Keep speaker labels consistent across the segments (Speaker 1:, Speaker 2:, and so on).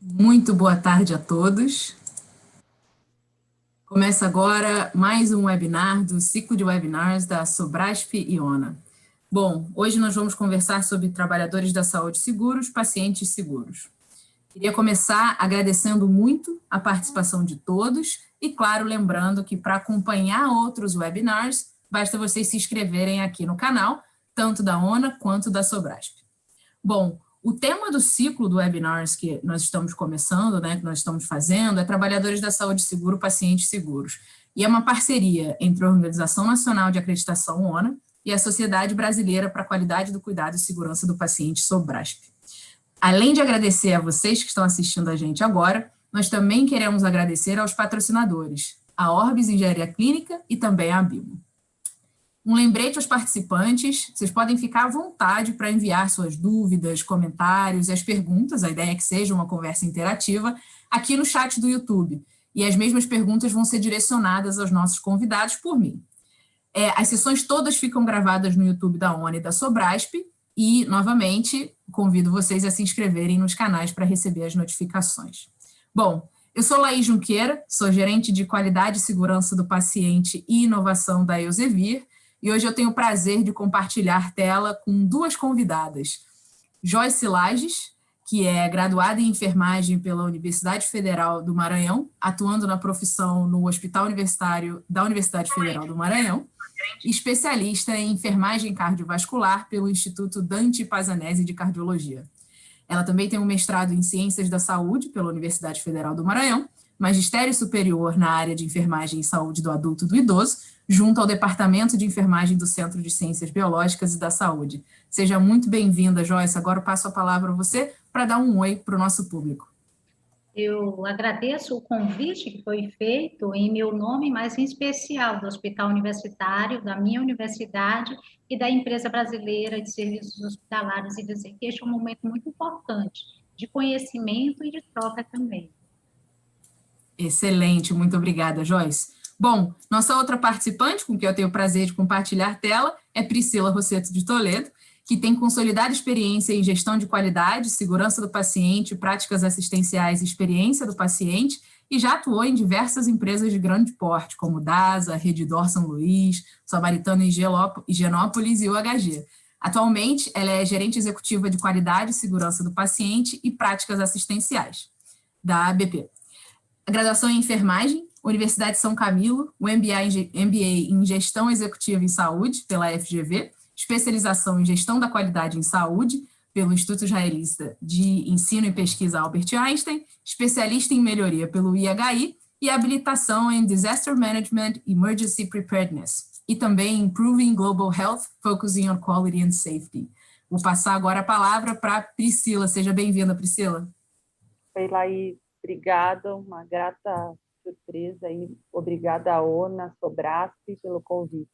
Speaker 1: Muito boa tarde a todos. Começa agora mais um webinar do ciclo de webinars da Sobrasp e ONA. Bom, hoje nós vamos conversar sobre trabalhadores da saúde seguros, pacientes seguros. Queria começar agradecendo muito a participação de todos e, claro, lembrando que para acompanhar outros webinars, basta vocês se inscreverem aqui no canal, tanto da ONA quanto da Sobrasp. Bom, o tema do ciclo do webinars que nós estamos começando, que nós estamos fazendo, é Trabalhadores da Saúde Seguro, Pacientes Seguros. E é uma parceria entre a Organização Nacional de Acreditação, ONA, e a Sociedade Brasileira para a Qualidade do Cuidado e Segurança do Paciente, Sobrasp. Além de agradecer a vocês que estão assistindo a gente agora, nós também queremos agradecer aos patrocinadores, a Orbis Engenharia Clínica e também a Abimo. Um lembrete aos participantes, vocês podem ficar à vontade para enviar suas dúvidas, comentários e as perguntas, a ideia é que seja uma conversa interativa, aqui no chat do YouTube. E as mesmas perguntas vão ser direcionadas aos nossos convidados por mim. As sessões todas ficam gravadas no YouTube da ONA e da Sobrasp, e, novamente, convido vocês a se inscreverem nos canais para receber as notificações. Bom, eu sou Laís Junqueira, sou gerente de Qualidade e Segurança do Paciente e Inovação da Elsevier, e hoje eu tenho o prazer de compartilhar tela com duas convidadas. Joyce Lages, que é graduada em enfermagem pela Universidade Federal do Maranhão, atuando na profissão no Hospital Universitário da Universidade Federal do Maranhão, especialista em enfermagem cardiovascular pelo Instituto Dante Pazanese de Cardiologia. Ela também tem um mestrado em Ciências da Saúde pela Universidade Federal do Maranhão, magistério superior na área de enfermagem e saúde do adulto e do idoso, junto ao Departamento de Enfermagem do Centro de Ciências Biológicas e da Saúde. Seja muito bem-vinda, Joyce. Agora eu passo a palavra a você para dar um oi para o nosso público.
Speaker 2: Eu agradeço o convite que foi feito em meu nome, mas em especial do Hospital Universitário, da minha universidade e da Empresa Brasileira de Serviços Hospitalares, e dizer que este é um momento muito importante de conhecimento e de troca também.
Speaker 1: Excelente, muito obrigada, Joyce. Bom, nossa outra participante, com quem eu tenho o prazer de compartilhar tela, é Priscila Rosseto de Toledo, que tem consolidada experiência em gestão de qualidade, segurança do paciente, práticas assistenciais e experiência do paciente, e já atuou em diversas empresas de grande porte, como DASA, Redditor São Luís, Samaritano Higienópolis e UHG. Atualmente, ela é gerente executiva de qualidade e segurança do paciente e práticas assistenciais, da ABP. A graduação em enfermagem, Universidade de São Camilo, o MBA em Gestão Executiva em Saúde, pela FGV, especialização em Gestão da Qualidade em Saúde, pelo Instituto Israelita de Ensino e Pesquisa Albert Einstein, especialista em melhoria pelo IHI e habilitação em Disaster Management e Emergency Preparedness, e também Improving Global Health, Focusing on Quality and Safety. Vou passar agora a palavra para Priscila. Seja bem-vinda, Priscila.
Speaker 3: Oi, Laís. Obrigada, uma grata surpresa e obrigada à ONA, Sobrasp, pelo convite.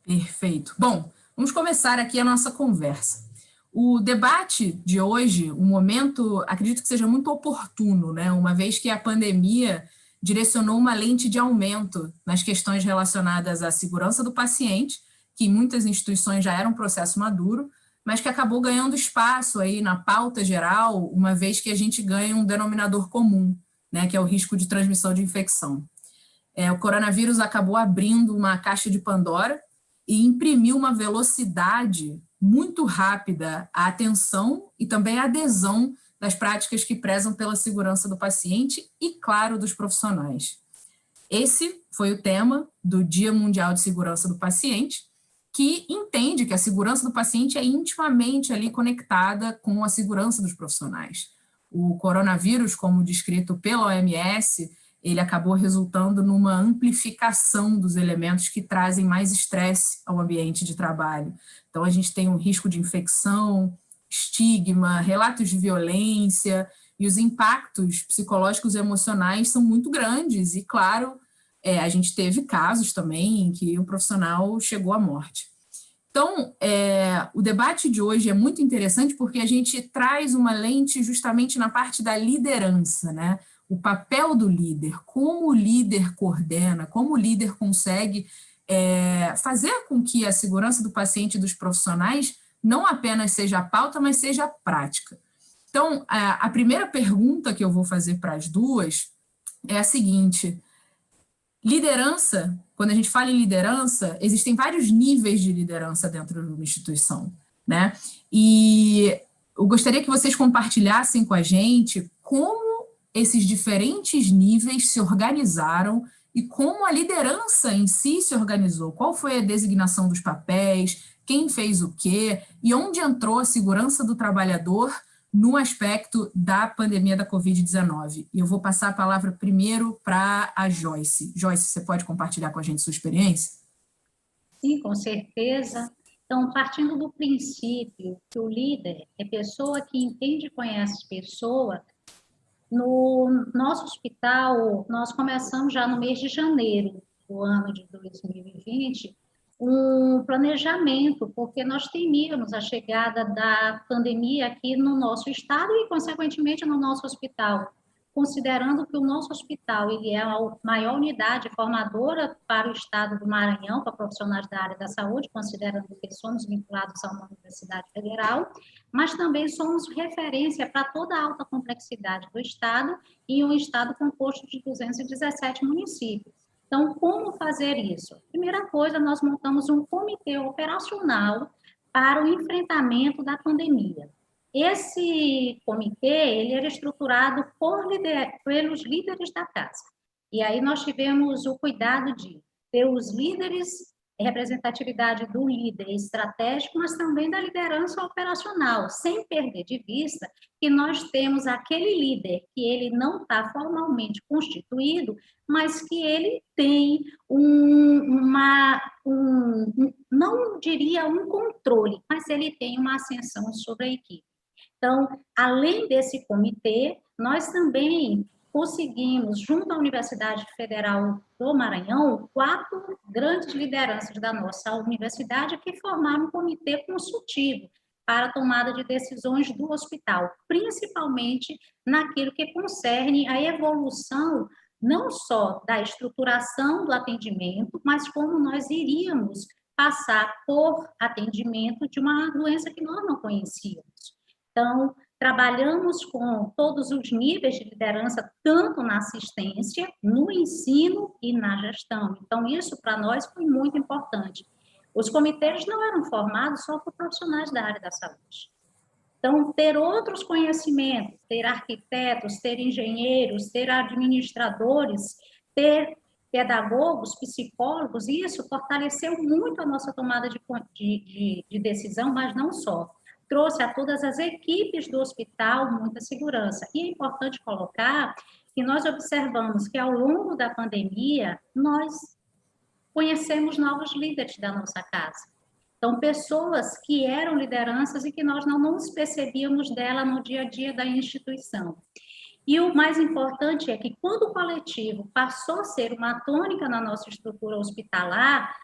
Speaker 1: Perfeito. Bom, vamos começar aqui a nossa conversa. O debate de hoje, um momento, acredito que seja muito oportuno, uma vez que a pandemia direcionou uma lente de aumento nas questões relacionadas à segurança do paciente, que em muitas instituições já era um processo maduro, mas que acabou ganhando espaço aí na pauta geral, uma vez que a gente ganha um denominador comum, que é o risco de transmissão de infecção. O coronavírus acabou abrindo uma caixa de Pandora e imprimiu uma velocidade muito rápida à atenção e também à adesão das práticas que prezam pela segurança do paciente e, claro, dos profissionais. Esse foi o tema do Dia Mundial de Segurança do Paciente, que entende que a segurança do paciente é intimamente ali conectada com a segurança dos profissionais. O coronavírus, como descrito pela OMS, ele acabou resultando numa amplificação dos elementos que trazem mais estresse ao ambiente de trabalho. Então, a gente tem um risco de infecção, estigma, relatos de violência, e os impactos psicológicos e emocionais são muito grandes, e, claro, a gente teve casos também em que o profissional chegou à morte. Então, o debate de hoje é muito interessante porque a gente traz uma lente justamente na parte da liderança, O papel do líder, como o líder coordena, como o líder consegue fazer com que a segurança do paciente e dos profissionais não apenas seja a pauta, mas seja a prática. Então, a primeira pergunta que eu vou fazer para as duas é a seguinte: liderança, quando a gente fala em liderança, existem vários níveis de liderança dentro de uma instituição, né? E eu gostaria que vocês compartilhassem com a gente como esses diferentes níveis se organizaram e como a liderança em si se organizou. Qual foi a designação dos papéis, quem fez o quê e onde entrou a segurança do trabalhador no aspecto da pandemia da Covid-19. E eu vou passar a palavra primeiro para a Joyce. Joyce, você pode compartilhar com a gente sua experiência?
Speaker 2: Sim, com certeza. Então, partindo do princípio que o líder é pessoa que entende e conhece pessoa, no nosso hospital, nós começamos já no mês de janeiro do ano de 2020 um planejamento, porque nós temíamos a chegada da pandemia aqui no nosso estado e, consequentemente, no nosso hospital, considerando que o nosso hospital ele é a maior unidade formadora para o estado do Maranhão, para profissionais da área da saúde, considerando que somos vinculados a uma universidade federal, mas também somos referência para toda a alta complexidade do estado, e um estado composto de 217 municípios. Então, como fazer isso? Primeira coisa, nós montamos um comitê operacional para o enfrentamento da pandemia. Esse comitê, ele era estruturado pelos líderes da casa. E aí nós tivemos o cuidado de ter os líderes, representatividade do líder estratégico, mas também da liderança operacional, sem perder de vista que nós temos aquele líder que ele não está formalmente constituído, mas que ele tem não diria um controle, mas ele tem uma ascensão sobre a equipe. Então, além desse comitê, nós também conseguimos, junto à Universidade Federal do Maranhão, 4 grandes lideranças da nossa universidade que formaram um comitê consultivo para a tomada de decisões do hospital, principalmente naquilo que concerne a evolução não só da estruturação do atendimento, mas como nós iríamos passar por atendimento de uma doença que nós não conhecíamos. Então, trabalhamos com todos os níveis de liderança, tanto na assistência, no ensino e na gestão. Então, isso para nós foi muito importante. Os comitês não eram formados só por profissionais da área da saúde. Então, ter outros conhecimentos, ter arquitetos, ter engenheiros, ter administradores, ter pedagogos, psicólogos, isso fortaleceu muito a nossa tomada de decisão, mas não só. Trouxe a todas as equipes do hospital muita segurança. E é importante colocar que nós observamos que, ao longo da pandemia, nós conhecemos novos líderes da nossa casa. Então, pessoas que eram lideranças e que nós não nos percebíamos dela no dia a dia da instituição. E o mais importante é que, quando o coletivo passou a ser uma tônica na nossa estrutura hospitalar,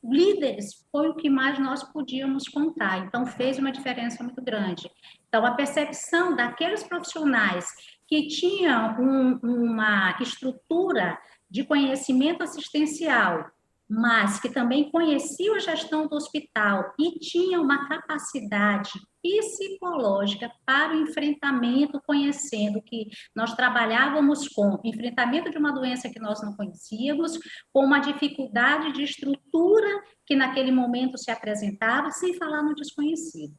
Speaker 2: líderes foi o que mais nós podíamos contar. Então, fez uma diferença muito grande. Então, a percepção daqueles profissionais que tinham uma estrutura de conhecimento assistencial, mas que também conheciam a gestão do hospital e tinham uma capacidade psicológica para o enfrentamento, conhecendo que nós trabalhávamos com enfrentamento de uma doença que nós não conhecíamos, com uma dificuldade de estrutura que naquele momento se apresentava, sem falar no desconhecido.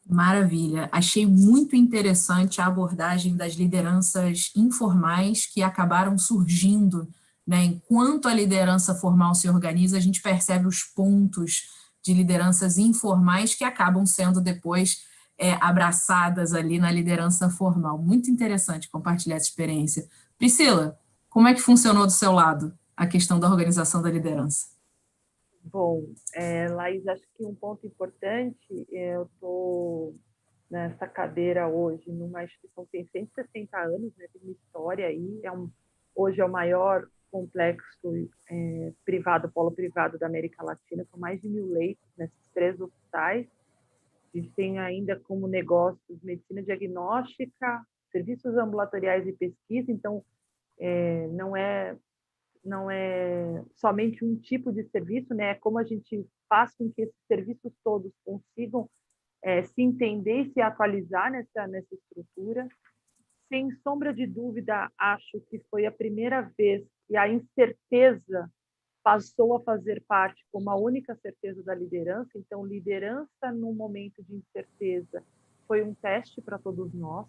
Speaker 1: Maravilha. Achei muito interessante a abordagem das lideranças informais que acabaram surgindo, né? Enquanto a liderança formal se organiza, a gente percebe os pontos de lideranças informais que acabam sendo depois abraçadas ali na liderança formal. Muito interessante compartilhar essa experiência. Priscila, como é que funcionou do seu lado a questão da organização da liderança?
Speaker 3: Bom, Laís, acho que um ponto importante, eu estou nessa cadeira hoje numa instituição que tem 160 anos, né, tem uma história aí, hoje é o maior complexo privado, polo privado da América Latina, com mais de 1.000 leitos nesses 3 hospitais. A gente tem ainda como negócios medicina diagnóstica, serviços ambulatoriais e pesquisa, então não é somente um tipo de serviço, né? É como a gente faz com que esses serviços todos consigam se entender e se atualizar nessa estrutura. Sem sombra de dúvida, acho que foi a primeira vez que a incerteza passou a fazer parte como a única certeza da liderança. Então, liderança num momento de incerteza foi um teste para todos nós.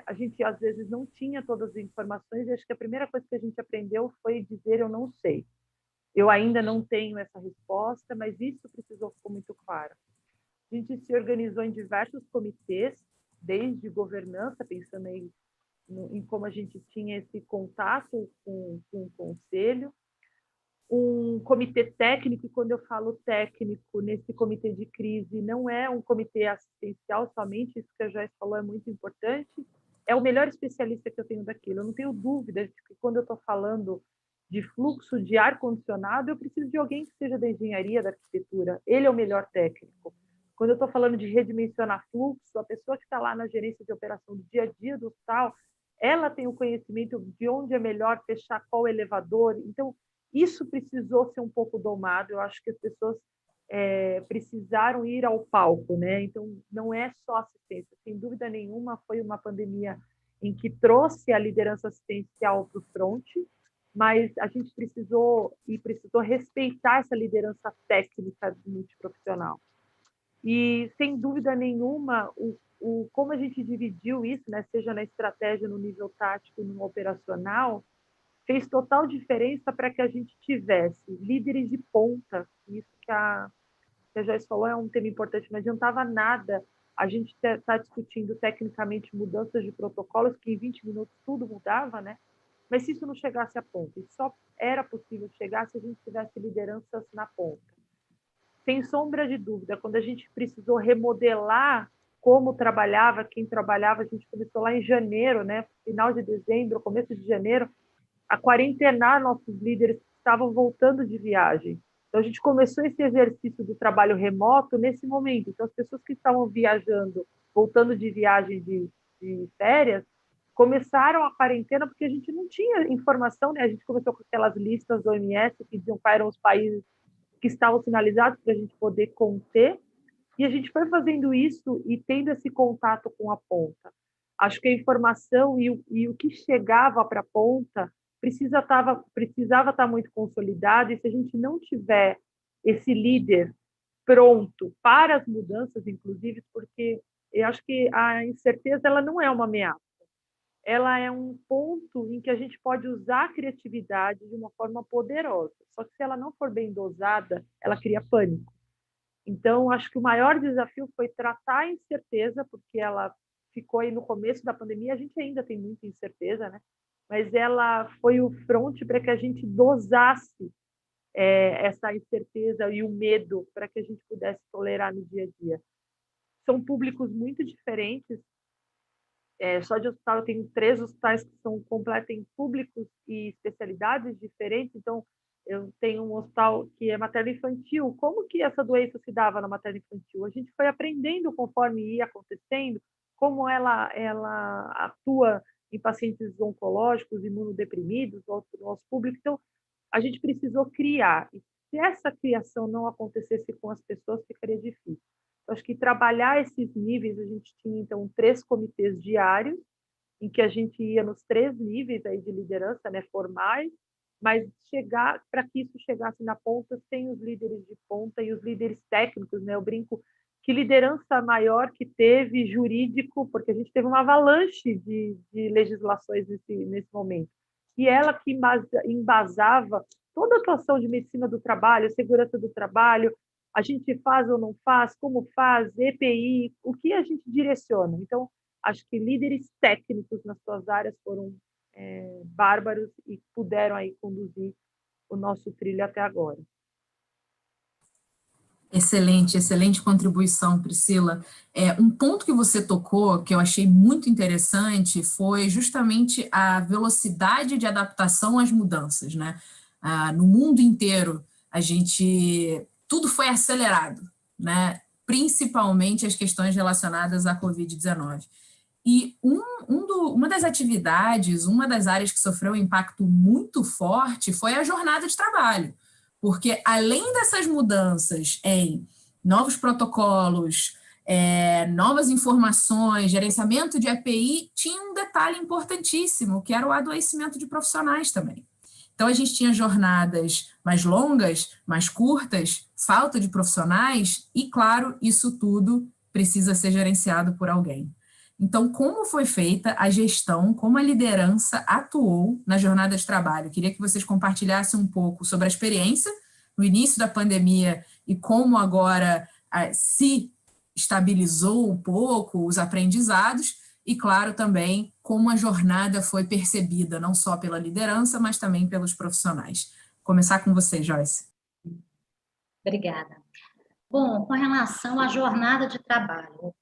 Speaker 3: A gente, às vezes, não tinha todas as informações, e acho que a primeira coisa que a gente aprendeu foi dizer eu não sei. Eu ainda não tenho essa resposta, mas isso precisou ficar muito claro. A gente se organizou em diversos comitês, desde governança, pensando em como a gente tinha esse contato com o conselho, um comitê técnico, e quando eu falo técnico, nesse comitê de crise, não é um comitê assistencial somente, isso que a Joyce falou é muito importante, é o melhor especialista que eu tenho daquilo. Eu não tenho dúvida de que quando eu estou falando de fluxo de ar-condicionado, eu preciso de alguém que seja da engenharia, da arquitetura. Ele é o melhor técnico. Quando eu estou falando de redimensionar fluxo, a pessoa que está lá na gerência de operação do dia a dia do hospital, ela tem o conhecimento de onde é melhor fechar qual elevador. Então, isso precisou ser um pouco domado. Eu acho que as pessoas precisaram ir ao palco, né? Então, não é só assistência. Sem dúvida nenhuma, foi uma pandemia em que trouxe a liderança assistencial para o front, mas a gente precisou respeitar essa liderança técnica multiprofissional. E, sem dúvida nenhuma, como a gente dividiu isso, né, seja na estratégia, no nível tático, no operacional, fez total diferença para que a gente tivesse líderes de ponta. Isso que a Joyce falou é um tema importante, não adiantava nada a gente estar discutindo tecnicamente mudanças de protocolos, que em 20 minutos tudo mudava, né? Mas se isso não chegasse à ponta, e só era possível chegar se a gente tivesse lideranças na ponta. Sem sombra de dúvida, quando a gente precisou remodelar como trabalhava, quem trabalhava, a gente começou lá em janeiro, né? Final de dezembro, começo de janeiro, a quarentenar nossos líderes que estavam voltando de viagem. Então, a gente começou esse exercício do trabalho remoto nesse momento. Então, as pessoas que estavam viajando, voltando de viagem de férias, começaram a quarentena porque a gente não tinha informação, né? A gente começou com aquelas listas do OMS que diziam quais eram os países que estavam sinalizados para a gente poder conter, e a gente foi fazendo isso e tendo esse contato com a ponta. Acho que a informação e o que chegava para a ponta precisava estar muito consolidado, e se a gente não tiver esse líder pronto para as mudanças, inclusive, porque eu acho que a incerteza ela não é uma ameaça, ela é um ponto em que a gente pode usar a criatividade de uma forma poderosa, só que se ela não for bem dosada, ela cria pânico. Então, acho que o maior desafio foi tratar a incerteza, porque ela ficou aí no começo da pandemia, a gente ainda tem muita incerteza, né? Mas ela foi o front para que a gente dosasse essa incerteza e o medo para que a gente pudesse tolerar no dia a dia. São públicos muito diferentes. Só de hospital eu tenho 3 hospitais que são completos públicos e especialidades diferentes. Então, eu tenho um hospital que é materno-infantil. Como que essa doença se dava na materno-infantil? A gente foi aprendendo conforme ia acontecendo, como ela atua em pacientes oncológicos, imunodeprimidos, nosso público. Então, a gente precisou criar. E se essa criação não acontecesse com as pessoas, ficaria difícil. Então, acho que trabalhar esses níveis, a gente tinha, então, 3 comitês diários, em que a gente ia nos 3 níveis aí de liderança, né, formais, mas para que isso chegasse na ponta, sem os líderes de ponta e os líderes técnicos, né? Eu brinco que liderança maior que teve jurídico, porque a gente teve uma avalanche de legislações nesse momento, e ela que embasava toda a atuação de medicina do trabalho, segurança do trabalho, a gente faz ou não faz, como faz, EPI, o que a gente direciona. Então, acho que líderes técnicos nas suas áreas foram bárbaros e puderam aí conduzir o nosso trilho até agora.
Speaker 1: Excelente, excelente contribuição, Priscila. Um ponto que você tocou, que eu achei muito interessante, foi justamente a velocidade de adaptação às mudanças, né? No mundo inteiro, tudo foi acelerado, né? Principalmente as questões relacionadas à Covid-19. E uma das atividades, uma das áreas que sofreu um impacto muito forte foi a jornada de trabalho, porque além dessas mudanças em novos protocolos, novas informações, gerenciamento de EPI, tinha um detalhe importantíssimo, que era o adoecimento de profissionais também. Então, a gente tinha jornadas mais longas, mais curtas, falta de profissionais, e, claro, isso tudo precisa ser gerenciado por alguém. Então, como foi feita a gestão, como a liderança atuou na jornada de trabalho? Queria que vocês compartilhassem um pouco sobre a experiência no início da pandemia e como agora se estabilizou um pouco os aprendizados e, claro, também como a jornada foi percebida, não só pela liderança, mas também pelos profissionais. Vou começar com você, Joyce.
Speaker 2: Obrigada. Bom, com relação à jornada de trabalho,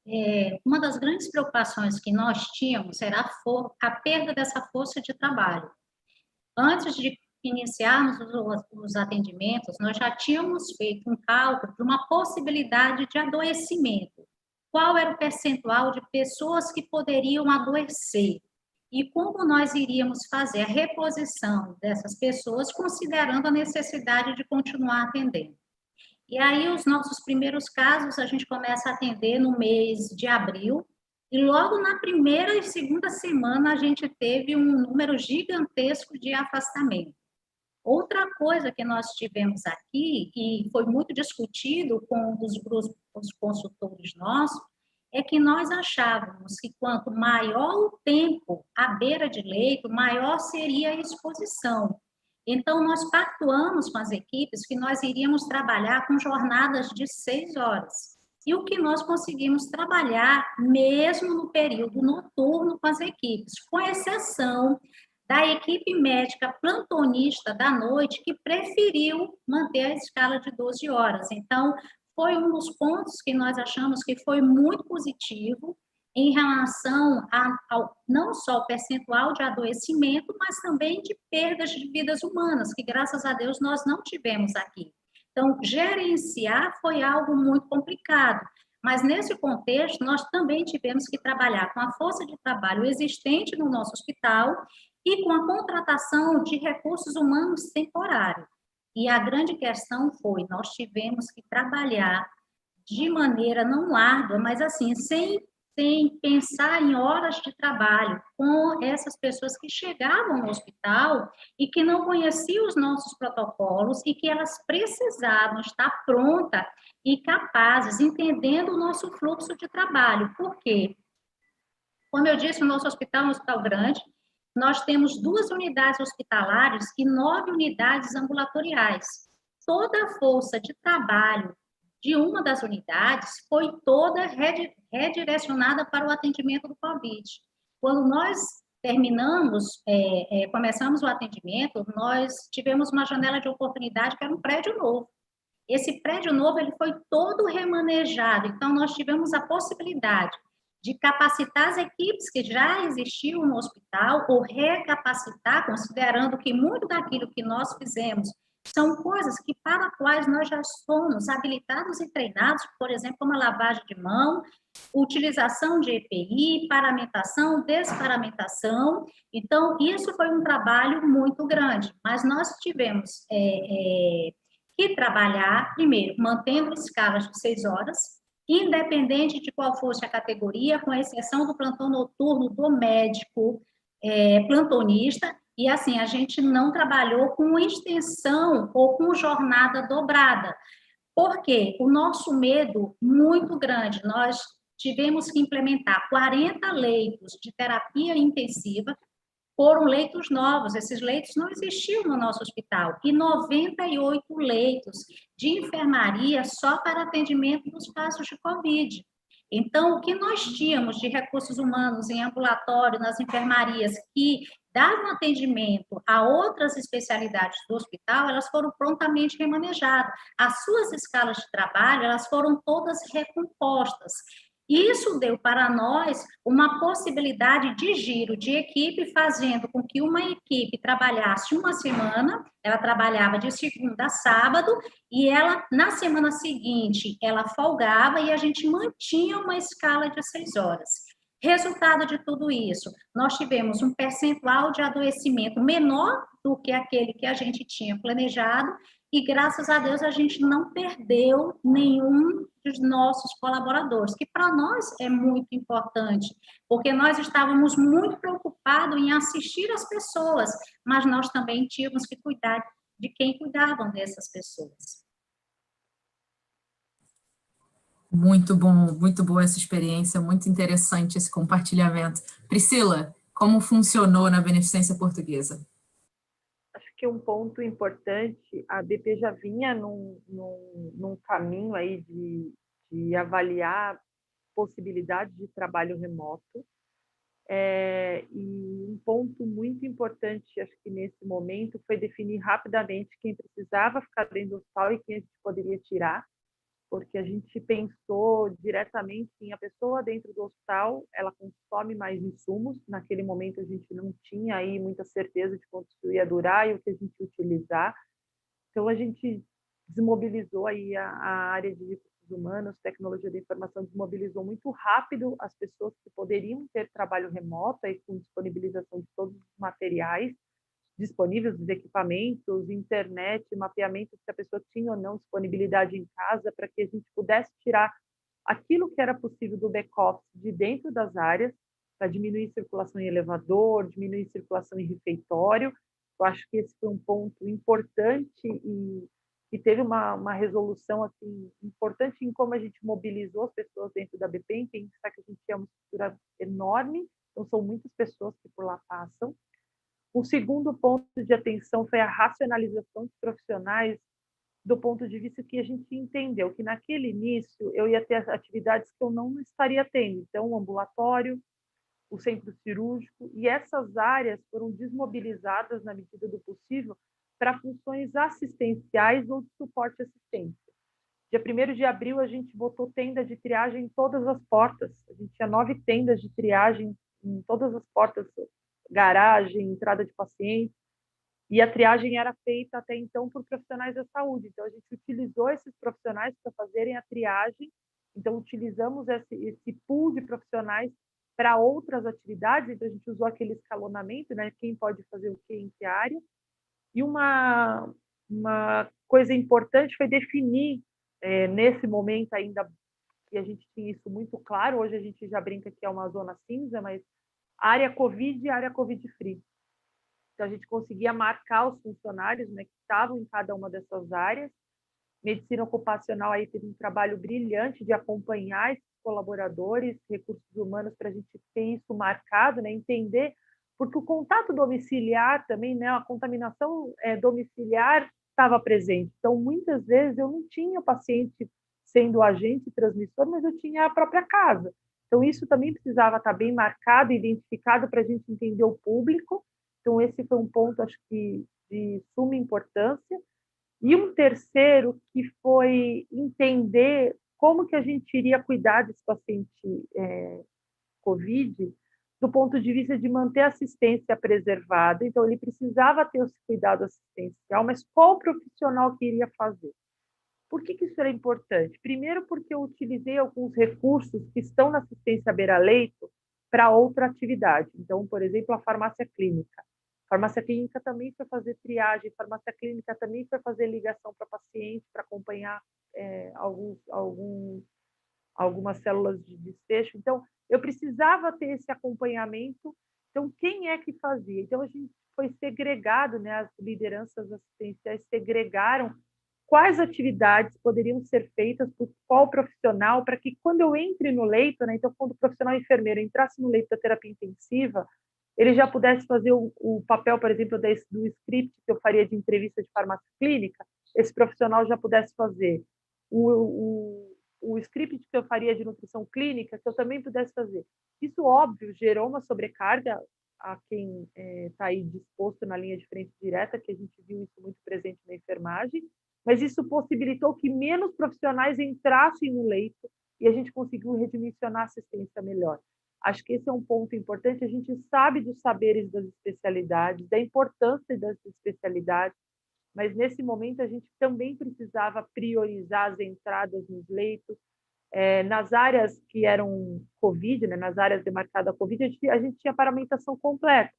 Speaker 2: uma das grandes preocupações que nós tínhamos era a perda dessa força de trabalho. Antes de iniciarmos os atendimentos, nós já tínhamos feito um cálculo de uma possibilidade de adoecimento. Qual era o percentual de pessoas que poderiam adoecer? E como nós iríamos fazer a reposição dessas pessoas, considerando a necessidade de continuar atendendo. E aí, os nossos primeiros casos, a gente começa a atender no mês de abril, e logo na primeira e segunda semana, a gente teve um número gigantesco de afastamento. Outra coisa que nós tivemos aqui, e foi muito discutido com os consultores nossos, é que nós achávamos que quanto maior o tempo à beira de leito, maior seria a exposição. Então, nós pactuamos com as equipes que nós iríamos trabalhar com jornadas de 6 horas. E o que nós conseguimos trabalhar mesmo no período noturno com as equipes, com exceção da equipe médica plantonista da noite, que preferiu manter a escala de 12 horas. Então, foi um dos pontos que nós achamos que foi muito positivo em relação ao não só o percentual de adoecimento, mas também de perdas de vidas humanas, que graças a Deus nós não tivemos aqui. Então, gerenciar foi algo muito complicado, mas nesse contexto nós também tivemos que trabalhar com a força de trabalho existente no nosso hospital e com a contratação de recursos humanos temporários. E a grande questão foi, nós tivemos que trabalhar de maneira não árdua, mas assim, sem pensar em horas de trabalho com essas pessoas que chegavam no hospital e que não conheciam os nossos protocolos e que elas precisavam estar prontas e capazes, entendendo o nosso fluxo de trabalho. Por quê? Como eu disse, o nosso hospital é um hospital grande, nós temos 2 unidades hospitalares e 9 unidades ambulatoriais. Toda a força de trabalho de uma das unidades foi toda redirecionada para o atendimento do Covid. Quando nós começamos o atendimento, nós tivemos uma janela de oportunidade que era um prédio novo. Esse prédio novo ele foi todo remanejado, então nós tivemos a possibilidade de capacitar as equipes que já existiam no hospital ou recapacitar, considerando que muito daquilo que nós fizemos são coisas que para as quais nós já somos habilitados e treinados, por exemplo, como a lavagem de mão, utilização de EPI, paramentação, desparamentação. Então, isso foi um trabalho muito grande, mas nós tivemos que trabalhar, primeiro, mantendo escalas de 6 horas, independente de qual fosse a categoria, com exceção do plantão noturno do médico plantonista, e assim, a gente não trabalhou com extensão ou com jornada dobrada, porque o nosso medo muito grande, nós tivemos que implementar 40 leitos de terapia intensiva, foram leitos novos, esses leitos não existiam no nosso hospital, e 98 leitos de enfermaria só para atendimento dos casos de Covid. Então, o que nós tínhamos de recursos humanos em ambulatório, nas enfermarias, que davam atendimento a outras especialidades do hospital, elas foram prontamente remanejadas. As suas escalas de trabalho, elas foram todas recompostas. Isso deu para nós uma possibilidade de giro de equipe, fazendo com que uma equipe trabalhasse uma semana, ela trabalhava de segunda a sábado, e ela, na semana seguinte, ela folgava e a gente mantinha uma escala de 6 horas. Resultado de tudo isso, nós tivemos um percentual de adoecimento menor do que aquele que a gente tinha planejado, e graças a Deus a gente não perdeu nenhum dos nossos colaboradores, que para nós é muito importante, porque nós estávamos muito preocupados em assistir as pessoas, mas nós também tínhamos que cuidar de quem cuidavam dessas pessoas.
Speaker 1: Muito boa essa experiência, muito interessante esse compartilhamento. Priscila, como funcionou na Beneficência Portuguesa?
Speaker 3: Acho que um ponto importante, a BP já vinha num caminho aí de avaliar possibilidades de trabalho remoto, e um ponto muito importante, acho que nesse momento, foi definir rapidamente quem precisava ficar dentro do hospital e quem a gente poderia tirar, porque a gente pensou diretamente em a pessoa dentro do hospital, ela consome mais insumos, naquele momento a gente não tinha aí muita certeza de quanto isso ia durar e o que a gente ia utilizar, então a gente desmobilizou aí a área de recursos humanos, tecnologia da informação, desmobilizou muito rápido as pessoas que poderiam ter trabalho remoto, aí com disponibilização de todos os materiais disponíveis, os equipamentos, internet, mapeamento se a pessoa tinha ou não disponibilidade em casa, para que a gente pudesse tirar aquilo que era possível do back-office de dentro das áreas, para diminuir circulação em elevador, diminuir circulação em refeitório. Eu acho que esse foi um ponto importante e teve uma resolução assim, importante em como a gente mobilizou as pessoas dentro da BP, em pensar que a gente tinha uma estrutura enorme, então são muitas pessoas que por lá passam. O segundo ponto de atenção foi a racionalização dos profissionais do ponto de vista que a gente entendeu que naquele início eu ia ter atividades que eu não estaria tendo, então o ambulatório, o centro cirúrgico, e essas áreas foram desmobilizadas na medida do possível para funções assistenciais ou de suporte à assistência. Dia 1º de abril, a gente botou tenda de triagem em todas as portas. A gente tinha 9 tendas de triagem em todas as portas, garagem, entrada de pacientes, e a triagem era feita até então por profissionais da saúde. Então, a gente utilizou esses profissionais para fazerem a triagem, então utilizamos esse pool de profissionais para outras atividades, então a gente usou aquele escalonamento, né? Quem pode fazer o que em que área. E uma coisa importante foi definir, nesse momento ainda, que a gente tinha isso muito claro, hoje a gente já brinca que é uma zona cinza, mas área COVID e área COVID-free. Então, a gente conseguia marcar os funcionários, né, que estavam em cada uma dessas áreas. Medicina ocupacional aí teve um trabalho brilhante de acompanhar esses colaboradores, recursos humanos, para a gente ter isso marcado, né, entender, porque o contato domiciliar também, né, a contaminação domiciliar estava presente. Então, muitas vezes, eu não tinha o paciente sendo o agente transmissor, mas eu tinha a própria casa. Então, isso também precisava estar bem marcado, identificado, para a gente entender o público. Então, esse foi um ponto, acho que, de suma importância. E um terceiro, que foi entender como que a gente iria cuidar desse paciente COVID, do ponto de vista de manter a assistência preservada. Então, ele precisava ter esse cuidado assistencial, mas qual profissional que iria fazer? Por que isso era importante? Primeiro, porque eu utilizei alguns recursos que estão na assistência beira-leito para outra atividade. Então, por exemplo, a farmácia clínica. A farmácia clínica também foi fazer triagem, a farmácia clínica também foi fazer ligação para paciente, para acompanhar algumas células de desfecho. Então, eu precisava ter esse acompanhamento. Então, quem é que fazia? Então, a gente foi segregado, né? As lideranças assistenciais segregaram quais atividades poderiam ser feitas por qual profissional, para que quando eu entre no leito, né, então quando o profissional enfermeiro entrasse no leito da terapia intensiva, ele já pudesse fazer o papel, por exemplo, do script que eu faria de entrevista de farmácia clínica, esse profissional já pudesse fazer o script que eu faria de nutrição clínica, que eu também pudesse fazer. Isso, óbvio, gerou uma sobrecarga a quem está aí disposto na linha de frente direta, que a gente viu isso muito presente na enfermagem, mas isso possibilitou que menos profissionais entrassem no leito e a gente conseguiu redimensionar a assistência melhor. Acho que esse é um ponto importante. A gente sabe dos saberes das especialidades, da importância das especialidades, mas nesse momento a gente também precisava priorizar as entradas nos leitos, Nas áreas que eram Covid, né, nas áreas demarcadas Covid, a gente tinha paramentação completa.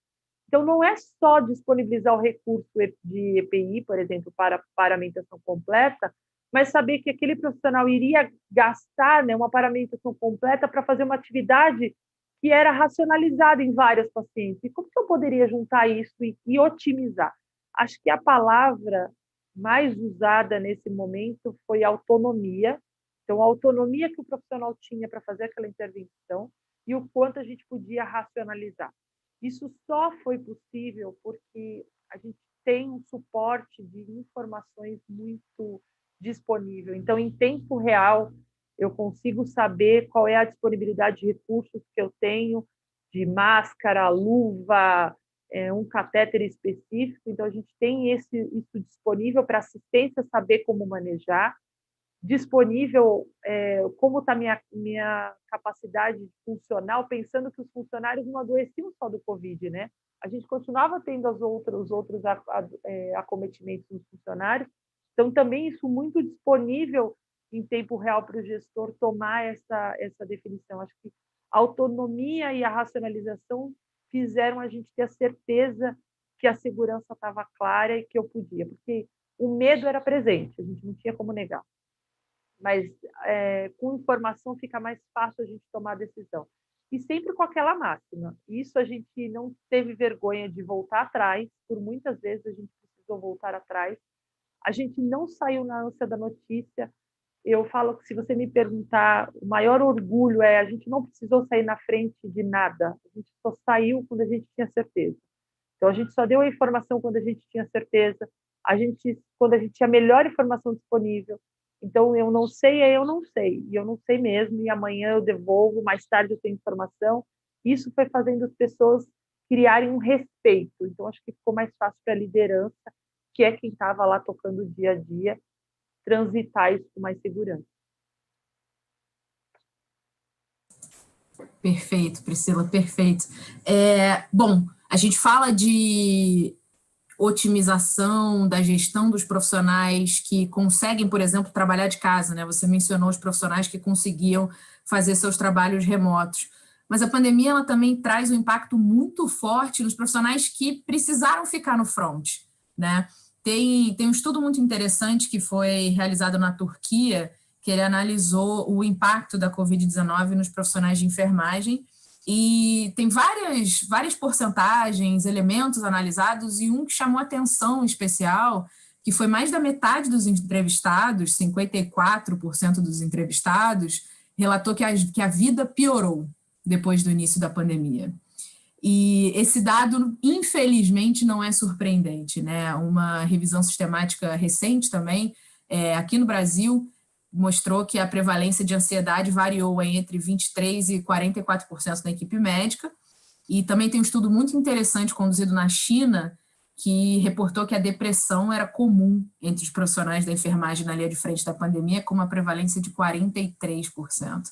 Speaker 3: Então, não é só disponibilizar o recurso de EPI, por exemplo, para paramentação completa, mas saber que aquele profissional iria gastar, né, uma paramentação completa para fazer uma atividade que era racionalizada em vários pacientes. E como que eu poderia juntar isso e otimizar? Acho que a palavra mais usada nesse momento foi autonomia. Então, a autonomia que o profissional tinha para fazer aquela intervenção e o quanto a gente podia racionalizar. Isso só foi possível porque a gente tem um suporte de informações muito disponível. Então, em tempo real, eu consigo saber qual é a disponibilidade de recursos que eu tenho, de máscara, luva, um catéter específico. Então, a gente tem isso disponível para assistência saber como manejar, disponível como está minha capacidade funcional, pensando que os funcionários não adoeciam só do Covid, né? A gente continuava tendo os outros acometimentos dos funcionários, então também isso muito disponível em tempo real para o gestor tomar essa definição. Acho que a autonomia e a racionalização fizeram a gente ter a certeza que a segurança estava clara e que eu podia, porque o medo era presente, a gente não tinha como negar. Mas com informação fica mais fácil a gente tomar a decisão. E sempre com aquela máxima. Isso a gente não teve vergonha de voltar atrás, por muitas vezes a gente precisou voltar atrás. A gente não saiu na ânsia da notícia. Eu falo que se você me perguntar, o maior orgulho a gente não precisou sair na frente de nada. A gente só saiu quando a gente tinha certeza. Então, a gente só deu a informação quando a gente tinha certeza, quando a gente tinha a melhor informação disponível. Então, eu não sei, e eu não sei mesmo, e amanhã eu devolvo, mais tarde eu tenho informação. Isso foi fazendo as pessoas criarem um respeito. Então, acho que ficou mais fácil para a liderança, que é quem estava lá tocando o dia a dia, transitar isso com mais segurança.
Speaker 1: Perfeito, Priscila, perfeito. Bom, a gente fala de otimização da gestão dos profissionais que conseguem, por exemplo, trabalhar de casa, né? Você mencionou os profissionais que conseguiam fazer seus trabalhos remotos. Mas a pandemia ela também traz um impacto muito forte nos profissionais que precisaram ficar no front, né? Tem um estudo muito interessante que foi realizado na Turquia, que ele analisou o impacto da Covid-19 nos profissionais de enfermagem, e tem várias porcentagens, elementos analisados, e um que chamou atenção especial, que foi mais da metade dos entrevistados, 54% dos entrevistados, relatou que a vida piorou depois do início da pandemia. E esse dado, infelizmente, não é surpreendente, né? Uma revisão sistemática recente também, aqui no Brasil, mostrou que a prevalência de ansiedade variou entre 23% e 44% na equipe médica. E também tem um estudo muito interessante conduzido na China, que reportou que a depressão era comum entre os profissionais da enfermagem na linha de frente da pandemia, com uma prevalência de 43%.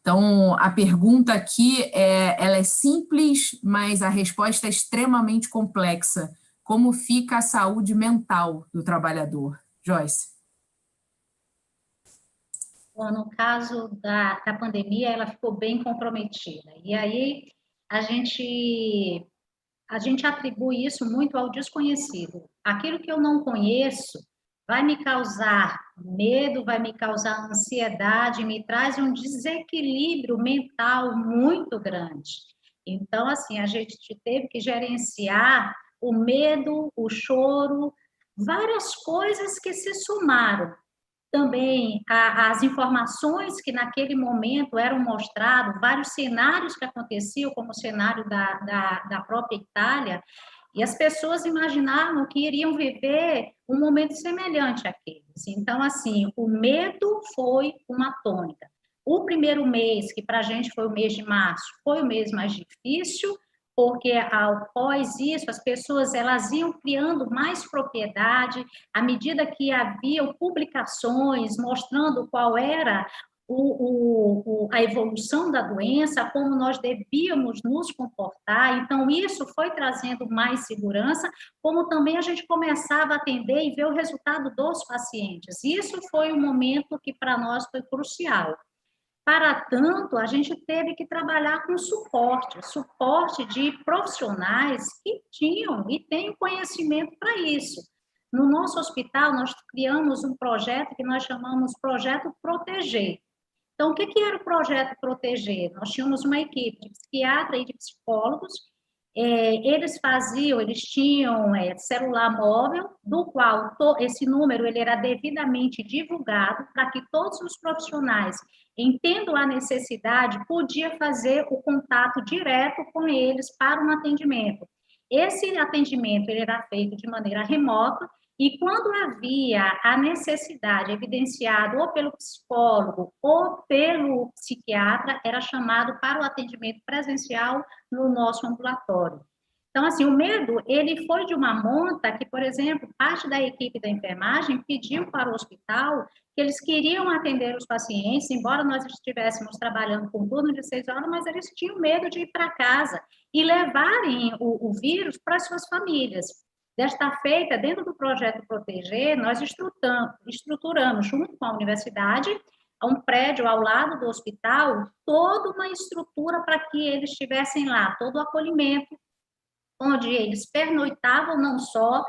Speaker 1: Então, a pergunta aqui ela é simples, mas a resposta é extremamente complexa. Como fica a saúde mental do trabalhador? Joyce.
Speaker 2: Bom, no caso da pandemia, ela ficou bem comprometida. E aí, a gente atribui isso muito ao desconhecido. Aquilo que eu não conheço vai me causar medo, vai me causar ansiedade, me traz um desequilíbrio mental muito grande. Então, assim, a gente teve que gerenciar o medo, o choro, várias coisas que se somaram. Também as informações que naquele momento eram mostradas, vários cenários que aconteciam, como o cenário da própria Itália, e as pessoas imaginavam que iriam viver um momento semelhante àqueles. Então, assim, o medo foi uma tônica. O primeiro mês, que para a gente foi o mês de março, foi o mês mais difícil, porque após isso as pessoas elas iam criando mais propriedade, à medida que haviam publicações mostrando qual era a evolução da doença, como nós devíamos nos comportar. Então, isso foi trazendo mais segurança, como também a gente começava a atender e ver o resultado dos pacientes. Isso foi um momento que para nós foi crucial. Para tanto, a gente teve que trabalhar com suporte de profissionais que tinham e têm conhecimento para isso. No nosso hospital, nós criamos um projeto que nós chamamos Projeto Proteger. Então, o que era o Projeto Proteger? Nós tínhamos uma equipe de psiquiatra e de psicólogos, eles tinham celular móvel, do qual esse número ele era devidamente divulgado para que todos os profissionais, entendendo a necessidade, podiam fazer o contato direto com eles para um atendimento. Esse atendimento ele era feito de maneira remota, e quando havia a necessidade evidenciada ou pelo psicólogo ou pelo psiquiatra, era chamado para o atendimento presencial no nosso ambulatório. Então, assim, o medo, ele foi de uma monta que, por exemplo, parte da equipe da enfermagem pediu para o hospital que eles queriam atender os pacientes, embora nós estivéssemos trabalhando com turno de 6 horas, mas eles tinham medo de ir para casa e levarem o vírus para as suas famílias. Desta feita, dentro do Projeto Proteger, nós estruturamos, junto com a universidade, um prédio ao lado do hospital, toda uma estrutura para que eles estivessem lá, todo o acolhimento, onde eles pernoitavam não só,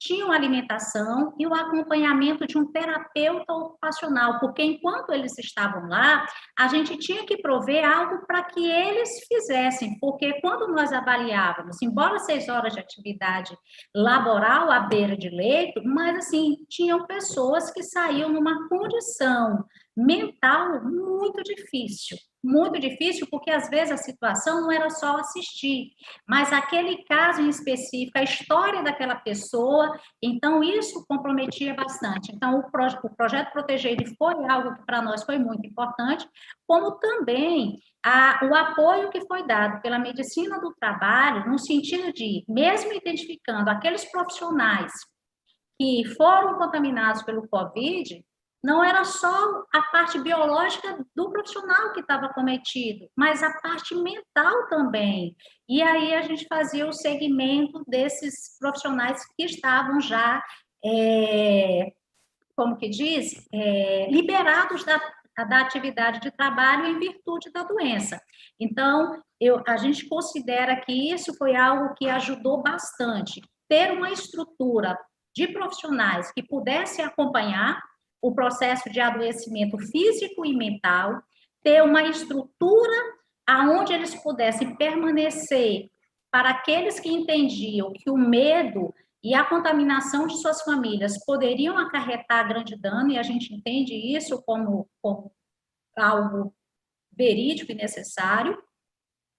Speaker 2: tinham alimentação e o acompanhamento de um terapeuta ocupacional, porque enquanto eles estavam lá, a gente tinha que prover algo para que eles fizessem, porque quando nós avaliávamos, embora 6 horas de atividade laboral à beira de leito, mas assim, tinham pessoas que saíam numa condição mental muito difícil, porque às vezes a situação não era só assistir, mas aquele caso em específico, a história daquela pessoa, então isso comprometia bastante. Então, o Projeto Proteger foi algo que para nós foi muito importante, como também o apoio que foi dado pela medicina do trabalho, no sentido de, mesmo identificando aqueles profissionais que foram contaminados pelo Covid, não era só a parte biológica do profissional que estava cometido, mas a parte mental também. E aí a gente fazia o segmento desses profissionais que estavam já, como que diz, liberados da atividade de trabalho em virtude da doença. Então, a gente considera que isso foi algo que ajudou bastante. Ter uma estrutura de profissionais que pudesse acompanhar o processo de adoecimento físico e mental, ter uma estrutura aonde eles pudessem permanecer para aqueles que entendiam que o medo e a contaminação de suas famílias poderiam acarretar grande dano, e a gente entende isso como algo verídico e necessário,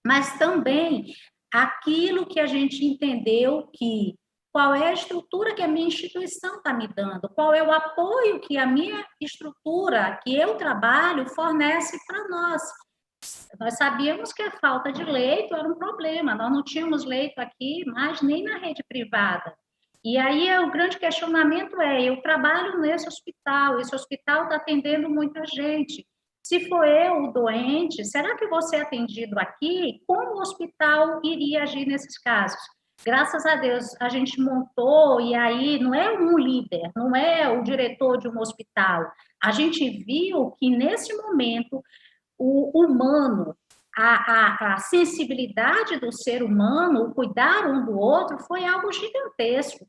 Speaker 2: mas também aquilo que a gente entendeu que qual é a estrutura que a minha instituição está me dando, qual é o apoio que a minha estrutura, que eu trabalho, fornece para nós. Nós sabíamos que a falta de leito era um problema, nós não tínhamos leito aqui, mas nem na rede privada. E aí o grande questionamento eu trabalho nesse hospital, esse hospital está atendendo muita gente. Se for eu o doente, será que vou ser atendido aqui? Como o hospital iria agir nesses casos? Graças a Deus, a gente montou, e aí não é um líder, não é o diretor de um hospital. A gente viu que, nesse momento, o humano, a sensibilidade do ser humano, o cuidar um do outro, foi algo gigantesco.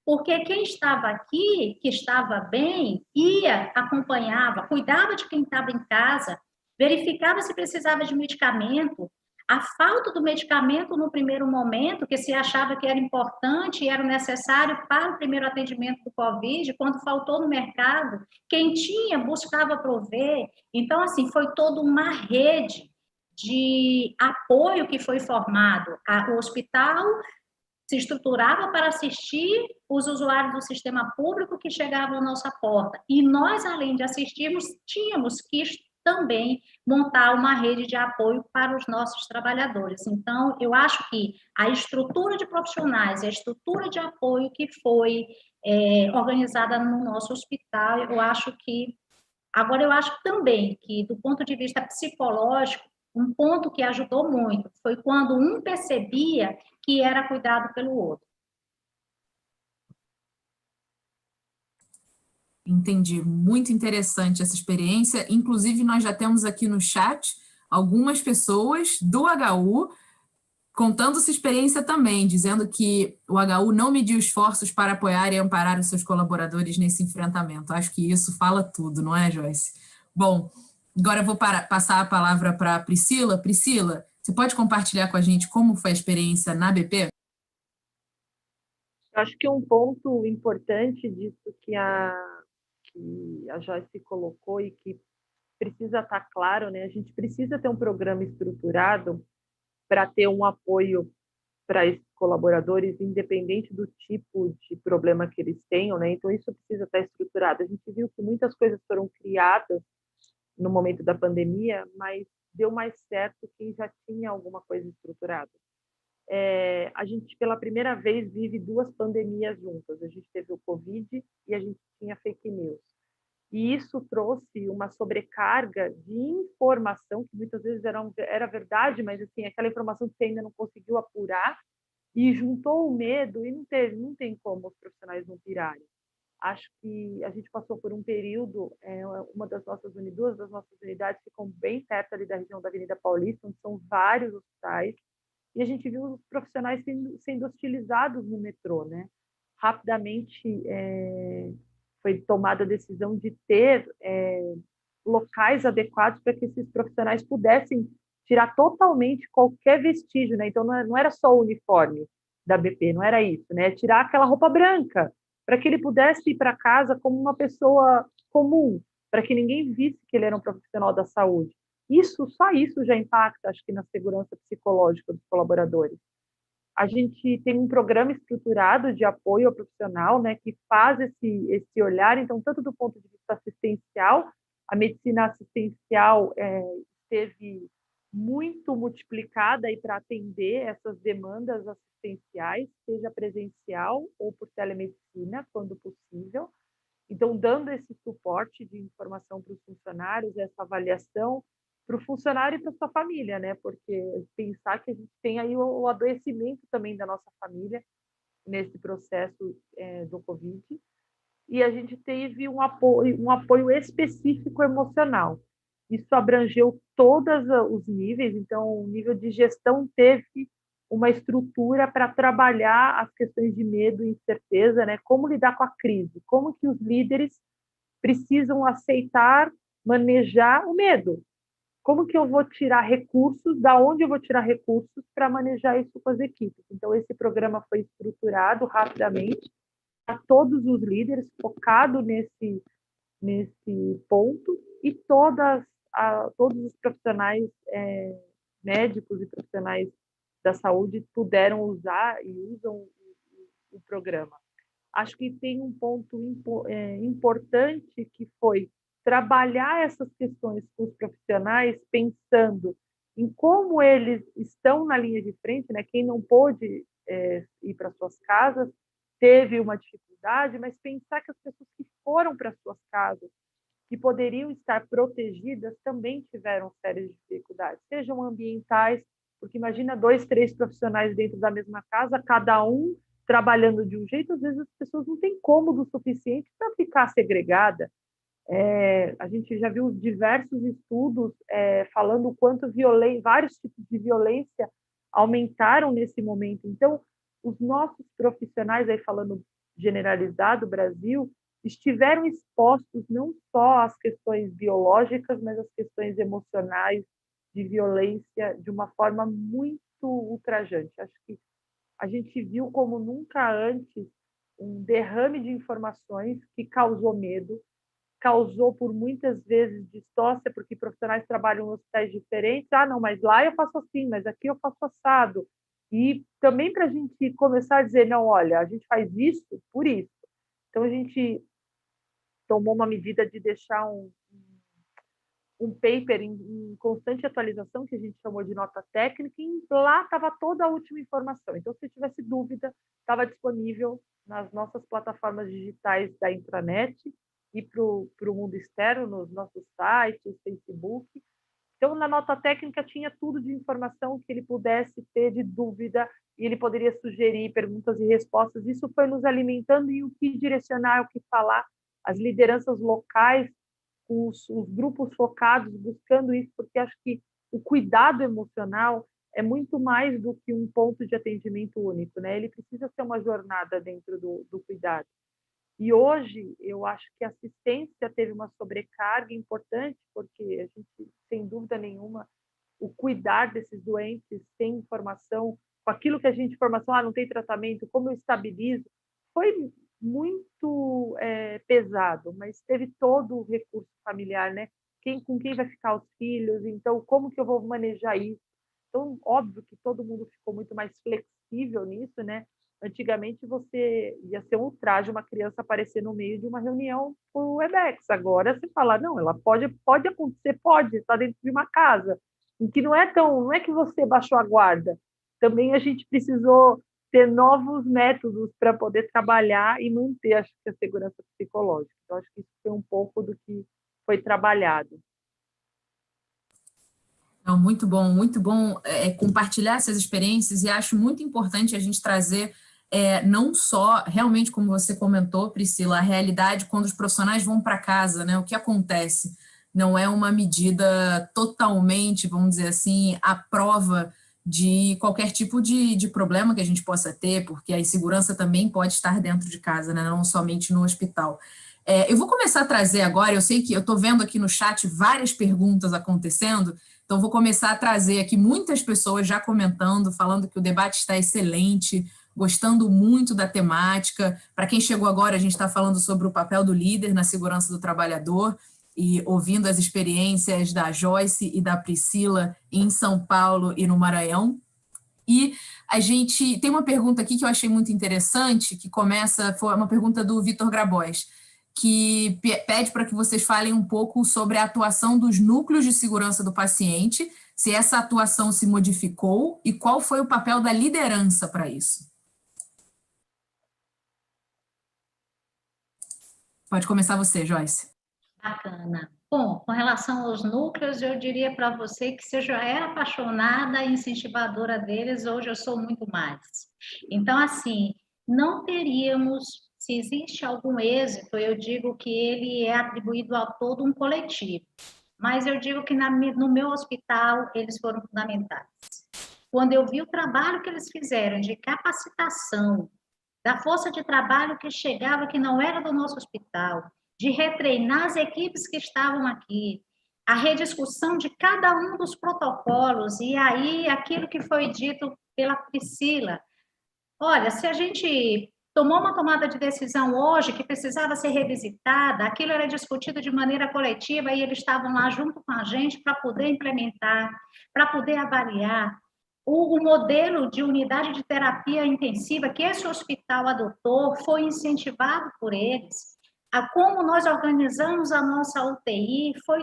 Speaker 2: Porque quem estava aqui, que estava bem, ia, acompanhava, cuidava de quem estava em casa, verificava se precisava de medicamento. A falta do medicamento no primeiro momento, que se achava que era importante e era necessário para o primeiro atendimento do Covid, quando faltou no mercado, quem tinha buscava prover. Então, assim, foi toda uma rede de apoio que foi formado. O hospital se estruturava para assistir os usuários do sistema público que chegavam à nossa porta. E nós, além de assistirmos, tínhamos que também montar uma rede de apoio para os nossos trabalhadores. Então, eu acho que a estrutura de profissionais, a estrutura de apoio que foi organizada no nosso hospital, eu acho que... Agora, eu acho também que, do ponto de vista psicológico, um ponto que ajudou muito foi quando um percebia que era cuidado pelo outro.
Speaker 1: Entendi. Muito interessante essa experiência. Inclusive, nós já temos aqui no chat algumas pessoas do HU contando sua experiência também, dizendo que o HU não mediu esforços para apoiar e amparar os seus colaboradores nesse enfrentamento. Acho que isso fala tudo, não é, Joyce? Bom, agora eu vou passar a palavra para a Priscila. Priscila, você pode compartilhar com a gente como foi a experiência na BP?
Speaker 3: Eu acho que um ponto importante disso que a Joyce colocou e que precisa estar claro, né? A gente precisa ter um programa estruturado para ter um apoio para esses colaboradores, independente do tipo de problema que eles tenham, né? Então, isso precisa estar estruturado. A gente viu que muitas coisas foram criadas no momento da pandemia, mas deu mais certo quem já tinha alguma coisa estruturada. A gente, pela primeira vez, vive duas pandemias juntas. A gente teve o Covid e a gente tinha fake news. E isso trouxe uma sobrecarga de informação, que muitas vezes era verdade, mas assim, aquela informação que você ainda não conseguiu apurar, e juntou o medo, e não tem como os profissionais não pirarem. Acho que a gente passou por um período, duas das nossas unidades ficam bem perto ali da região da Avenida Paulista, onde são vários hospitais, e a gente viu os profissionais sendo hostilizados no metrô, né? Rapidamente foi tomada a decisão de ter locais adequados para que esses profissionais pudessem tirar totalmente qualquer vestígio, né? Então não era só o uniforme da BP, não era isso, né? Tirar aquela roupa branca para que ele pudesse ir para casa como uma pessoa comum, para que ninguém visse que ele era um profissional da saúde. Só isso já impacta, acho que, na segurança psicológica dos colaboradores. A gente tem um programa estruturado de apoio ao profissional, né, que faz esse olhar, então, tanto do ponto de vista assistencial, a medicina assistencial esteve muito multiplicada para atender essas demandas assistenciais, seja presencial ou por telemedicina, quando possível. Então, dando esse suporte de informação para os funcionários, essa avaliação para o funcionário e para a sua família, né? Porque pensar que a gente tem aí o adoecimento também da nossa família nesse processo do Covid, e a gente teve um apoio específico emocional. Isso abrangeu todos os níveis, então o nível de gestão teve uma estrutura para trabalhar as questões de medo e incerteza, né? Como lidar com a crise, como que os líderes precisam aceitar, manejar o medo. Como que eu vou tirar recursos, da onde eu vou tirar recursos para manejar isso com as equipes. Então, esse programa foi estruturado rapidamente para todos os líderes, focado nesse ponto, e todos os profissionais médicos e profissionais da saúde puderam usar e usam o programa. Acho que tem um ponto importante que foi trabalhar essas questões com os profissionais, pensando em como eles estão na linha de frente, né? Quem não pôde ir para suas casas teve uma dificuldade, mas pensar que as pessoas que foram para suas casas, que poderiam estar protegidas, também tiveram sérias dificuldades, sejam ambientais, porque imagina 2, 3 profissionais dentro da mesma casa, cada um trabalhando de um jeito, às vezes as pessoas não têm cômodo suficiente para ficar segregada. A gente já viu diversos estudos falando o quanto vários tipos de violência aumentaram nesse momento. Então, os nossos profissionais, aí falando generalizado, Brasil, estiveram expostos não só às questões biológicas, mas às questões emocionais, de violência, de uma forma muito ultrajante. Acho que a gente viu como nunca antes um derrame de informações que causou medo, causou por muitas vezes distócia, porque profissionais trabalham em hospitais diferentes. Não, mas lá eu faço assim, mas aqui eu faço assado. E também para a gente começar a dizer, não, olha, a gente faz isso por isso. Então, a gente tomou uma medida de deixar um paper em constante atualização, que a gente chamou de nota técnica, e lá estava toda a última informação. Então, se tivesse dúvida, estava disponível nas nossas plataformas digitais da intranet e para o mundo externo, nos nossos sites, Facebook. Então, na nota técnica tinha tudo de informação que ele pudesse ter de dúvida, e ele poderia sugerir perguntas e respostas. Isso foi nos alimentando em o que direcionar, o que falar. as lideranças locais, com os grupos focados, buscando isso, porque acho que o cuidado emocional é muito mais do que um ponto de atendimento único, né? Ele precisa ser uma jornada dentro do cuidado. E hoje, eu acho que a assistência teve uma sobrecarga importante, porque a gente, sem dúvida nenhuma, o cuidar desses doentes sem informação, com aquilo que a gente, informação, não tem tratamento, como eu estabilizo, foi muito pesado, mas teve todo o recurso familiar, né? Com quem vai ficar os filhos, então como que eu vou manejar isso? Então, óbvio que todo mundo ficou muito mais flexível nisso, né? Antigamente você ia ser um ultraje uma criança aparecer no meio de uma reunião por Webex. Agora você fala, não, ela pode acontecer, pode, está dentro de uma casa, em que não é que você baixou a guarda. Também a gente precisou ter novos métodos para poder trabalhar e manter, acho que, a segurança psicológica. Então, acho que isso foi um pouco do que foi trabalhado.
Speaker 1: Não, muito bom compartilhar essas experiências e acho muito importante a gente trazer não só, realmente, como você comentou, Priscila, a realidade quando os profissionais vão para casa, né? O que acontece? Não é uma medida totalmente, vamos dizer assim, à prova de qualquer tipo de problema que a gente possa ter, porque a insegurança também pode estar dentro de casa, né? Não somente no hospital. Eu vou começar a trazer agora, eu sei que eu estou vendo aqui no chat várias perguntas acontecendo, então vou começar a trazer aqui muitas pessoas já comentando, falando que o debate está excelente, gostando muito da temática. Para quem chegou agora, a gente está falando sobre o papel do líder na segurança do trabalhador e ouvindo as experiências da Joyce e da Priscila em São Paulo e no Maranhão. E a gente tem uma pergunta aqui que eu achei muito interessante, que foi uma pergunta do Vitor Grabois, que pede para que vocês falem um pouco sobre a atuação dos núcleos de segurança do paciente, se essa atuação se modificou e qual foi o papel da liderança para isso. Pode começar você, Joyce.
Speaker 2: Bacana. Bom, com relação aos núcleos, eu diria para você que se eu já era apaixonada e incentivadora deles, hoje eu sou muito mais. Então, assim, não teríamos, se existe algum êxito, eu digo que ele é atribuído a todo um coletivo. Mas eu digo que no meu hospital eles foram fundamentais. Quando eu vi o trabalho que eles fizeram de capacitação, da força de trabalho que chegava, que não era do nosso hospital, de retreinar as equipes que estavam aqui, a rediscussão de cada um dos protocolos, e aí aquilo que foi dito pela Priscila. Olha, se a gente tomou uma tomada de decisão hoje que precisava ser revisitada, aquilo era discutido de maneira coletiva e eles estavam lá junto com a gente para poder implementar, para poder avaliar. O modelo de unidade de terapia intensiva que esse hospital adotou foi incentivado por eles. A como nós organizamos a nossa UTI foi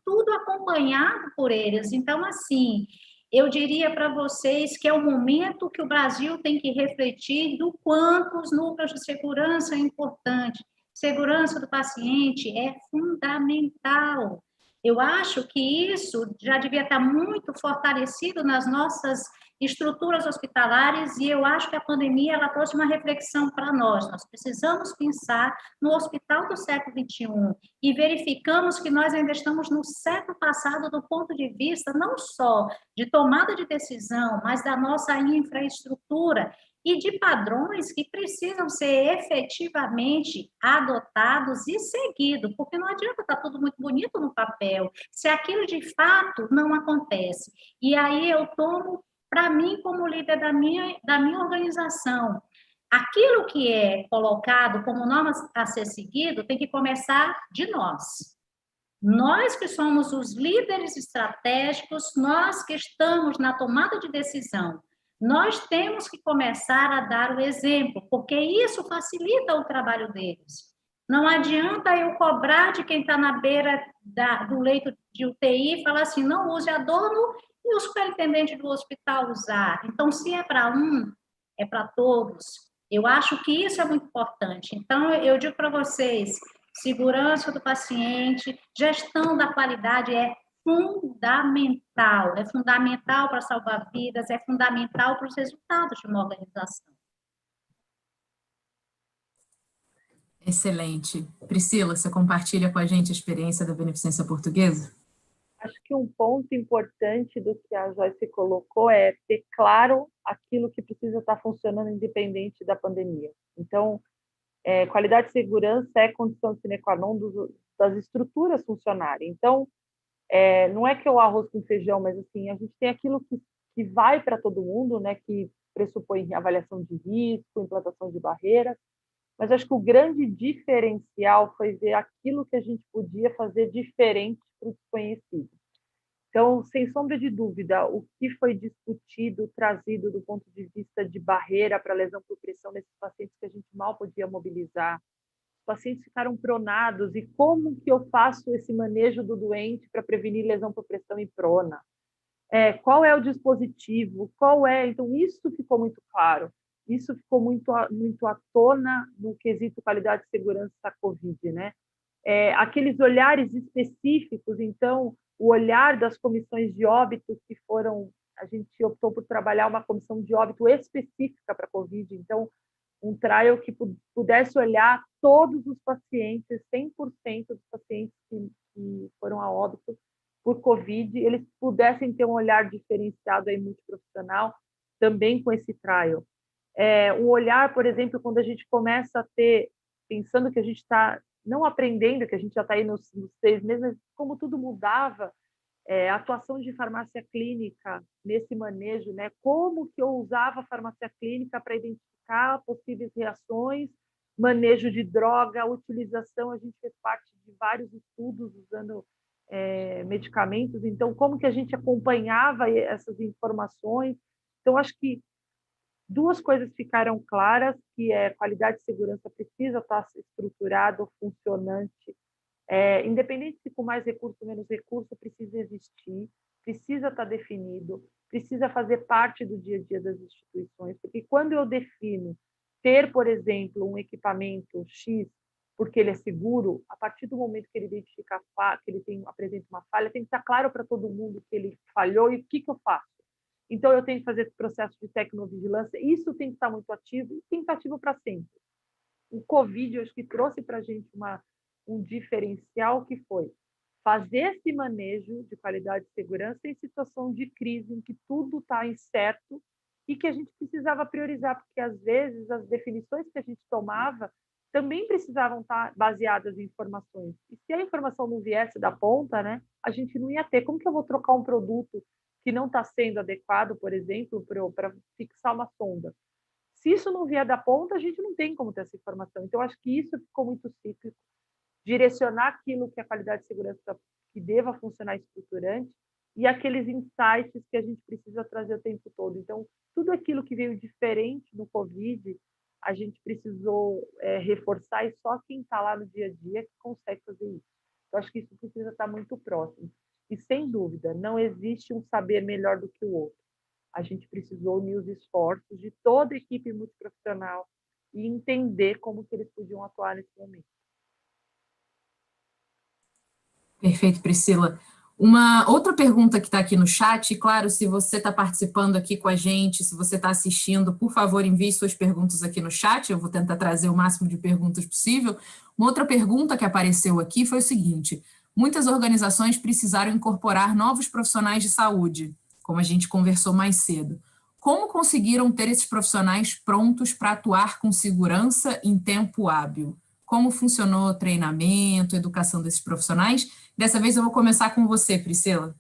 Speaker 2: tudo acompanhado por eles. Então, assim, eu diria para vocês que é o momento que o Brasil tem que refletir do quanto os núcleos de segurança é importante. Segurança do paciente é fundamental. Eu acho que isso já devia estar muito fortalecido nas nossas estruturas hospitalares e eu acho que a pandemia ela trouxe uma reflexão para nós. Nós precisamos pensar no hospital do século XXI e verificamos que nós ainda estamos no século passado do ponto de vista não só de tomada de decisão, mas da nossa infraestrutura e de padrões que precisam ser efetivamente adotados e seguidos, porque não adianta estar tudo muito bonito no papel, se aquilo de fato não acontece. E aí eu tomo para mim, como líder da minha organização, aquilo que é colocado como norma a ser seguido tem que começar de nós. Nós que somos os líderes estratégicos, nós que estamos na tomada de decisão, nós temos que começar a dar o exemplo, porque isso facilita o trabalho deles. Não adianta eu cobrar de quem está na beira do leito de UTI e falar assim, não use adorno e o superintendente do hospital usar. Então, se é para um, é para todos. Eu acho que isso é muito importante. Então, eu digo para vocês, segurança do paciente, gestão da qualidade é fundamental para salvar vidas, é fundamental para os resultados de uma organização.
Speaker 1: Excelente. Priscila, você compartilha com a gente a experiência da Beneficência Portuguesa?
Speaker 3: Acho que um ponto importante do que a Joyce colocou é ter claro aquilo que precisa estar funcionando independente da pandemia. Então, qualidade e segurança é condição sine qua non das estruturas funcionarem. Então, não é que é o arroz com feijão, mas assim, a gente tem aquilo que vai para todo mundo, né, que pressupõe avaliação de risco, implantação de barreiras, mas acho que o grande diferencial foi ver aquilo que a gente podia fazer diferente para o desconhecido. Então, sem sombra de dúvida, o que foi discutido, trazido do ponto de vista de barreira para lesão por pressão nesses pacientes que a gente mal podia mobilizar, os pacientes ficaram pronados, e como que eu faço esse manejo do doente para prevenir lesão por pressão e prona? Qual é o dispositivo? Então, isso ficou muito claro. Isso ficou muito à tona no quesito qualidade e segurança da Covid, né? Aqueles olhares específicos, então, o olhar das comissões de óbito que foram... A gente optou por trabalhar uma comissão de óbito específica para a Covid, então, um trial que pudesse olhar todos os pacientes, 100% dos pacientes que foram a óbito por Covid, eles pudessem ter um olhar diferenciado aí multiprofissional também com esse trial. Um olhar, por exemplo, quando a gente começa a ter, pensando que a gente está não aprendendo, que a gente já está aí nos 6 meses, mas como tudo mudava, a atuação de farmácia clínica nesse manejo, né? Como que eu usava a farmácia clínica para identificar possíveis reações, manejo de droga, utilização, a gente fez parte de vários estudos usando medicamentos, então como que a gente acompanhava essas informações. Então, acho que duas coisas ficaram claras, que qualidade e segurança precisa estar estruturado, funcionante, independente se com mais recurso ou menos recurso, precisa existir, precisa estar definido, precisa fazer parte do dia a dia das instituições, porque quando eu defino ter, por exemplo, um equipamento X, porque ele é seguro, a partir do momento que ele identifica que ele apresenta uma falha, tem que estar claro para todo mundo que ele falhou e o que eu faço. Então, eu tenho que fazer esse processo de tecnovigilância, isso tem que estar muito ativo, e tem que estar ativo para sempre. O Covid, eu acho que trouxe para a gente um diferencial, que foi fazer esse manejo de qualidade e segurança em situação de crise, em que tudo está incerto e que a gente precisava priorizar, porque, às vezes, as definições que a gente tomava também precisavam estar baseadas em informações. E se a informação não viesse da ponta, né, a gente não ia ter. Como que eu vou trocar um produto que não está sendo adequado, por exemplo, para fixar uma sonda? Se isso não vier da ponta, a gente não tem como ter essa informação. Então, acho que isso ficou muito cíclico, direcionar aquilo que a qualidade e segurança que deva funcionar estruturante e aqueles insights que a gente precisa trazer o tempo todo. Então, tudo aquilo que veio diferente no Covid, a gente precisou reforçar, e só quem está lá no dia a dia que consegue fazer isso. Eu acho que isso precisa estar muito próximo. E, sem dúvida, não existe um saber melhor do que o outro. A gente precisou unir os esforços de toda a equipe multiprofissional e entender como que eles podiam atuar nesse momento.
Speaker 1: Perfeito, Priscila. Uma outra pergunta que está aqui no chat, claro, se você está participando aqui com a gente, se você está assistindo, por favor, envie suas perguntas aqui no chat, eu vou tentar trazer o máximo de perguntas possível. Uma outra pergunta que apareceu aqui foi o seguinte: muitas organizações precisaram incorporar novos profissionais de saúde, como a gente conversou mais cedo. Como conseguiram ter esses profissionais prontos para atuar com segurança em tempo hábil? Como funcionou o treinamento, educação desses profissionais? Dessa vez eu vou começar com você, Priscila.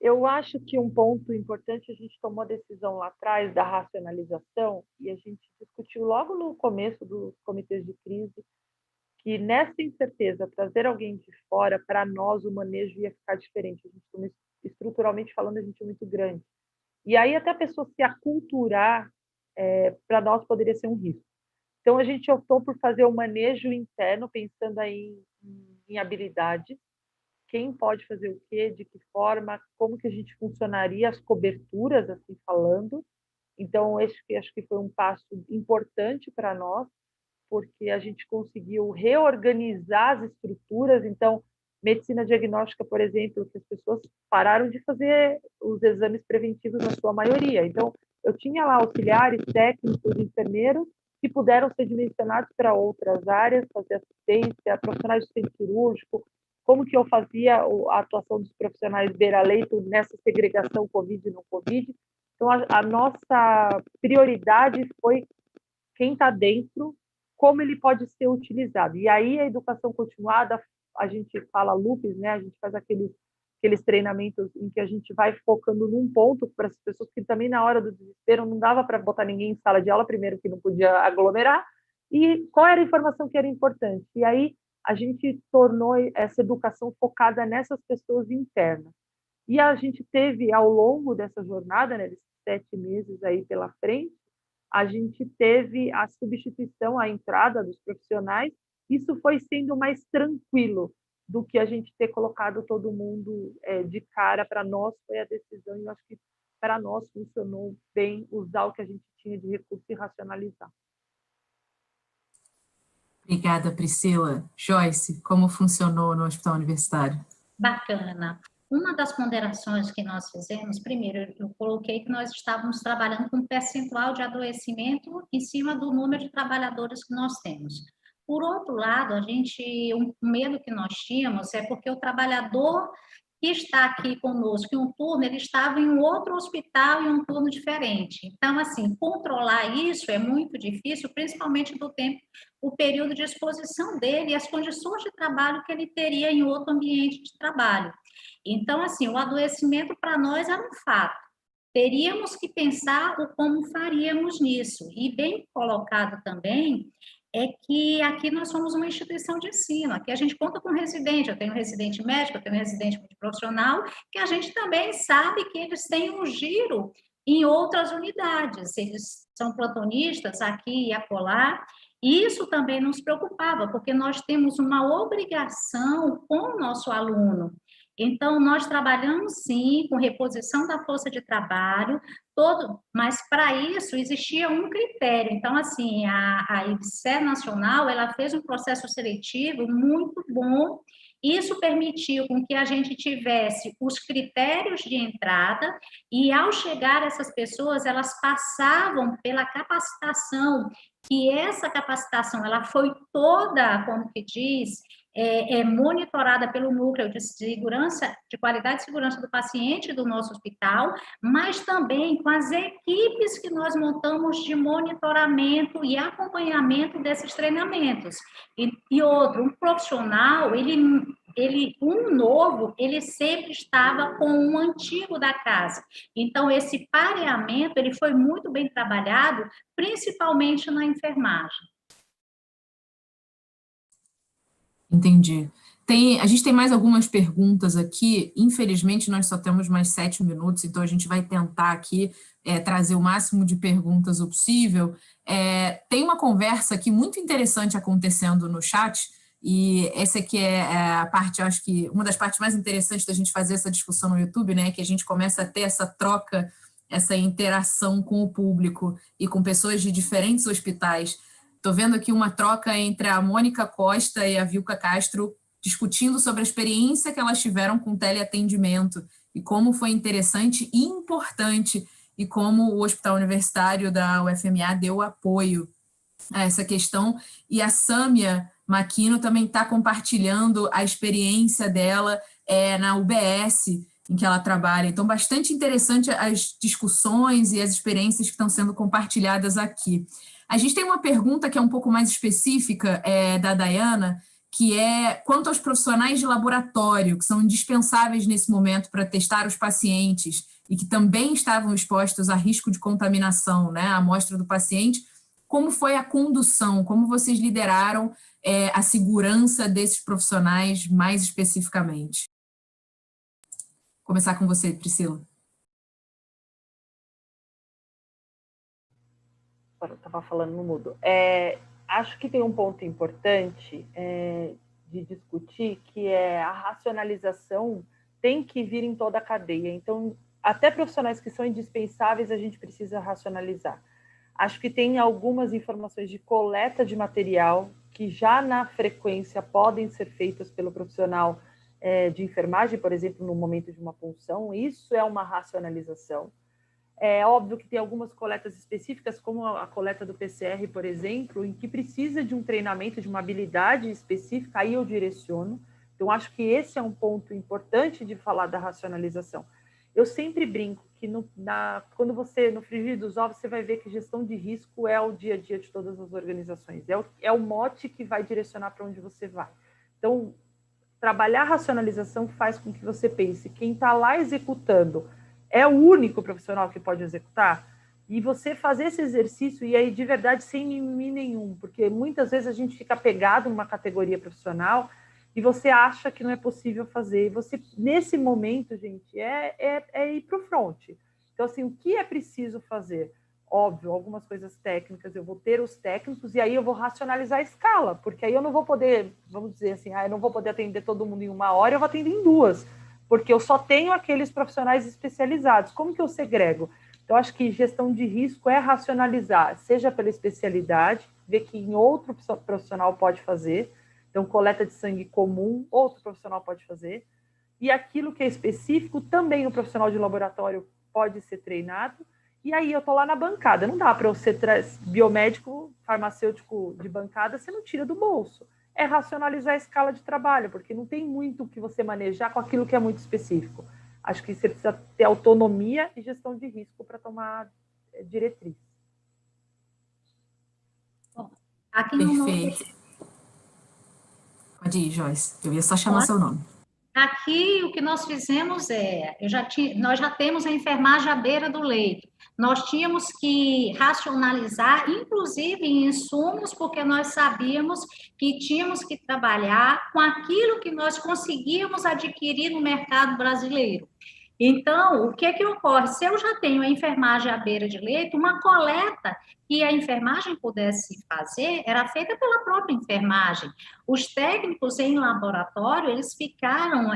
Speaker 3: Eu acho que um ponto importante, a gente tomou a decisão lá atrás da racionalização, e a gente discutiu logo no começo dos comitês de crise, que nessa incerteza, trazer alguém de fora, para nós o manejo ia ficar diferente. A gente, estruturalmente falando, a gente é muito grande. E aí até a pessoa se aculturar, para nós poderia ser um risco. Então, a gente optou por fazer o manejo interno, pensando aí em habilidade, quem pode fazer o quê, de que forma, como que a gente funcionaria, as coberturas, assim falando. Então, acho que foi um passo importante para nós, porque a gente conseguiu reorganizar as estruturas. Então, medicina diagnóstica, por exemplo, que as pessoas pararam de fazer os exames preventivos na sua maioria. Então, eu tinha lá auxiliares, técnicos, enfermeiros, que puderam ser dimensionados para outras áreas, fazer assistência, profissionais de centro cirúrgico, como que eu fazia a atuação dos profissionais beira-leito nessa segregação Covid e não Covid. Então, a nossa prioridade foi quem está dentro, como ele pode ser utilizado. E aí, a educação continuada, a gente fala loops, né? A gente faz aqueles treinamentos em que a gente vai focando num ponto para as pessoas, que também na hora do desespero não dava para botar ninguém em sala de aula, primeiro que não podia aglomerar, e qual era a informação que era importante. E aí a gente tornou essa educação focada nessas pessoas internas. E a gente teve, ao longo dessa jornada, né, desses 7 meses aí pela frente, a gente teve a substituição, a entrada dos profissionais. Isso foi sendo mais tranquilo do que a gente ter colocado todo mundo de cara. Para nós foi a decisão, e eu acho que para nós funcionou bem usar o que a gente tinha de recurso e racionalizar.
Speaker 1: Obrigada, Priscila. Joyce, como funcionou no Hospital Universitário?
Speaker 2: Bacana. Uma das ponderações que nós fizemos, primeiro, eu coloquei que nós estávamos trabalhando com um percentual de adoecimento em cima do número de trabalhadores que nós temos. Por outro lado, um medo que nós tínhamos é porque o trabalhador que está aqui conosco em um turno, ele estava em um outro hospital em um turno diferente. Então, assim, controlar isso é muito difícil, principalmente do tempo, o período de exposição dele e as condições de trabalho que ele teria em outro ambiente de trabalho. Então, assim, o adoecimento para nós era um fato. Teríamos que pensar o como faríamos nisso. E bem colocado também é que aqui nós somos uma instituição de ensino. Aqui a gente conta com residente. Eu tenho residente médico, eu tenho residente multiprofissional, que a gente também sabe que eles têm um giro em outras unidades. Eles são plantonistas aqui e acolá. E isso também nos preocupava, porque nós temos uma obrigação com o nosso aluno. Então, nós trabalhamos, sim, com reposição da força de trabalho, mas para isso existia um critério. Então, assim, a IBSE Nacional, ela fez um processo seletivo muito bom. Isso permitiu com que a gente tivesse os critérios de entrada e, ao chegar essas pessoas, elas passavam pela capacitação, que essa capacitação, ela foi toda, como que diz, monitorada pelo núcleo de segurança, de qualidade e segurança do paciente do nosso hospital, mas também com as equipes que nós montamos de monitoramento e acompanhamento desses treinamentos. E outro, um profissional, um novo, ele sempre estava com um antigo da casa. Então, esse pareamento, ele foi muito bem trabalhado, principalmente na enfermagem.
Speaker 1: Entendi. A gente tem mais algumas perguntas aqui. Infelizmente, nós só temos mais 7 minutos, então a gente vai tentar aqui trazer o máximo de perguntas possível. Tem uma conversa aqui muito interessante acontecendo no chat, e essa aqui é a parte, eu acho que uma das partes mais interessantes da gente fazer essa discussão no YouTube, né? Que a gente começa a ter essa troca, essa interação com o público e com pessoas de diferentes hospitais. Estou vendo aqui uma troca entre a Mônica Costa e a Vilca Castro discutindo sobre a experiência que elas tiveram com teleatendimento e como foi interessante e importante e como o Hospital Universitário da UFMA deu apoio a essa questão. E a Sâmia Maquino também está compartilhando a experiência dela na UBS, em que ela trabalha. Então, bastante interessante as discussões e as experiências que estão sendo compartilhadas aqui. A gente tem uma pergunta que é um pouco mais específica, da Dayana, que é quanto aos profissionais de laboratório, que são indispensáveis nesse momento para testar os pacientes e que também estavam expostos a risco de contaminação, né, à amostra do paciente. Como foi a condução? Como vocês lideraram a segurança desses profissionais mais especificamente? Vou começar com você, Priscila.
Speaker 3: Eu estava falando no mudo. Acho que tem um ponto importante de discutir, que é a racionalização tem que vir em toda a cadeia. Então, até profissionais que são indispensáveis, a gente precisa racionalizar. Acho que tem algumas informações de coleta de material que já na frequência podem ser feitas pelo profissional de enfermagem, por exemplo, no momento de uma punção. Isso é uma racionalização. É óbvio que tem algumas coletas específicas, como a coleta do PCR, por exemplo, em que precisa de um treinamento, de uma habilidade específica, aí eu direciono. Então, acho que esse é um ponto importante de falar da racionalização. Eu sempre brinco que quando você, no frigir dos ovos, você vai ver que gestão de risco é o dia a dia de todas as organizações. É o mote que vai direcionar para onde você vai. Então, trabalhar a racionalização faz com que você pense, quem está lá executando é o único profissional que pode executar? E você fazer esse exercício, e aí de verdade sem mimimi nenhum, porque muitas vezes a gente fica pegado numa categoria profissional e você acha que não é possível fazer. E você, nesse momento, gente, é ir para o front. Então, assim, o que é preciso fazer? Óbvio, algumas coisas técnicas, eu vou ter os técnicos e aí eu vou racionalizar a escala, porque aí eu não vou poder, vamos dizer assim, eu não vou poder atender todo mundo em 1 hora, eu vou atender em 2, porque eu só tenho aqueles profissionais especializados. Como que eu segrego? Então, acho que gestão de risco é racionalizar, seja pela especialidade, ver que em outro profissional pode fazer. Então, coleta de sangue comum, outro profissional pode fazer. E aquilo que é específico, também o profissional de laboratório pode ser treinado. E aí eu estou lá na bancada. Não dá para eu ser biomédico, farmacêutico de bancada, você não tira do bolso. É racionalizar a escala de trabalho, porque não tem muito o que você manejar com aquilo que é muito específico. Acho que você precisa ter autonomia e gestão de risco para tomar diretriz.
Speaker 2: Bom, aqui no nosso...
Speaker 1: Perfeito. Pode ir, Joyce. Eu ia só chamar seu nome.
Speaker 2: Aqui o que nós fizemos nós já temos a enfermagem à beira do leito. Nós tínhamos que racionalizar, inclusive em insumos, porque nós sabíamos que tínhamos que trabalhar com aquilo que nós conseguíamos adquirir no mercado brasileiro. Então, o que é que ocorre? Se eu já tenho a enfermagem à beira de leito, uma coleta que a enfermagem pudesse fazer era feita pela própria enfermagem. Os técnicos em laboratório, eles ficaram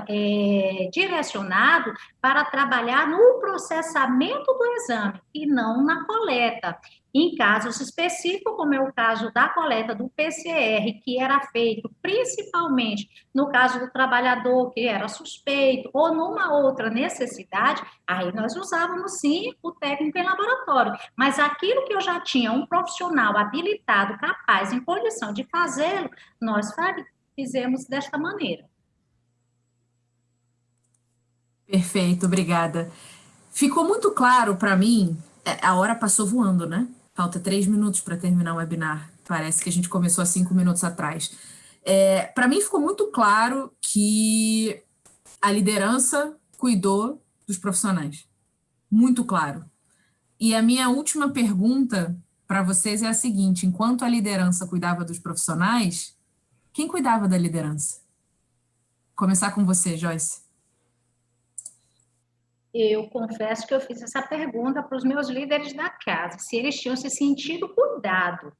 Speaker 2: direcionados para trabalhar no processamento do exame e não na coleta. Em casos específicos, como é o caso da coleta do PCR, que era feito principalmente no caso do trabalhador que era suspeito ou numa outra necessidade, aí nós usávamos sim o técnico em laboratório. Mas aquilo que eu já tinha um profissional habilitado, capaz, em condição de fazê-lo, nós fizemos desta maneira.
Speaker 1: Perfeito, obrigada. Ficou muito claro para mim, a hora passou voando, né? Falta 3 minutos para terminar o webinar. Parece que a gente começou há 5 minutos atrás. Para mim ficou muito claro que a liderança cuidou dos profissionais. Muito claro. E a minha última pergunta para vocês é a seguinte: enquanto a liderança cuidava dos profissionais, quem cuidava da liderança? Começar com você, Joyce.
Speaker 2: Eu confesso que eu fiz essa pergunta para os meus líderes da casa, se eles tinham se sentido cuidado.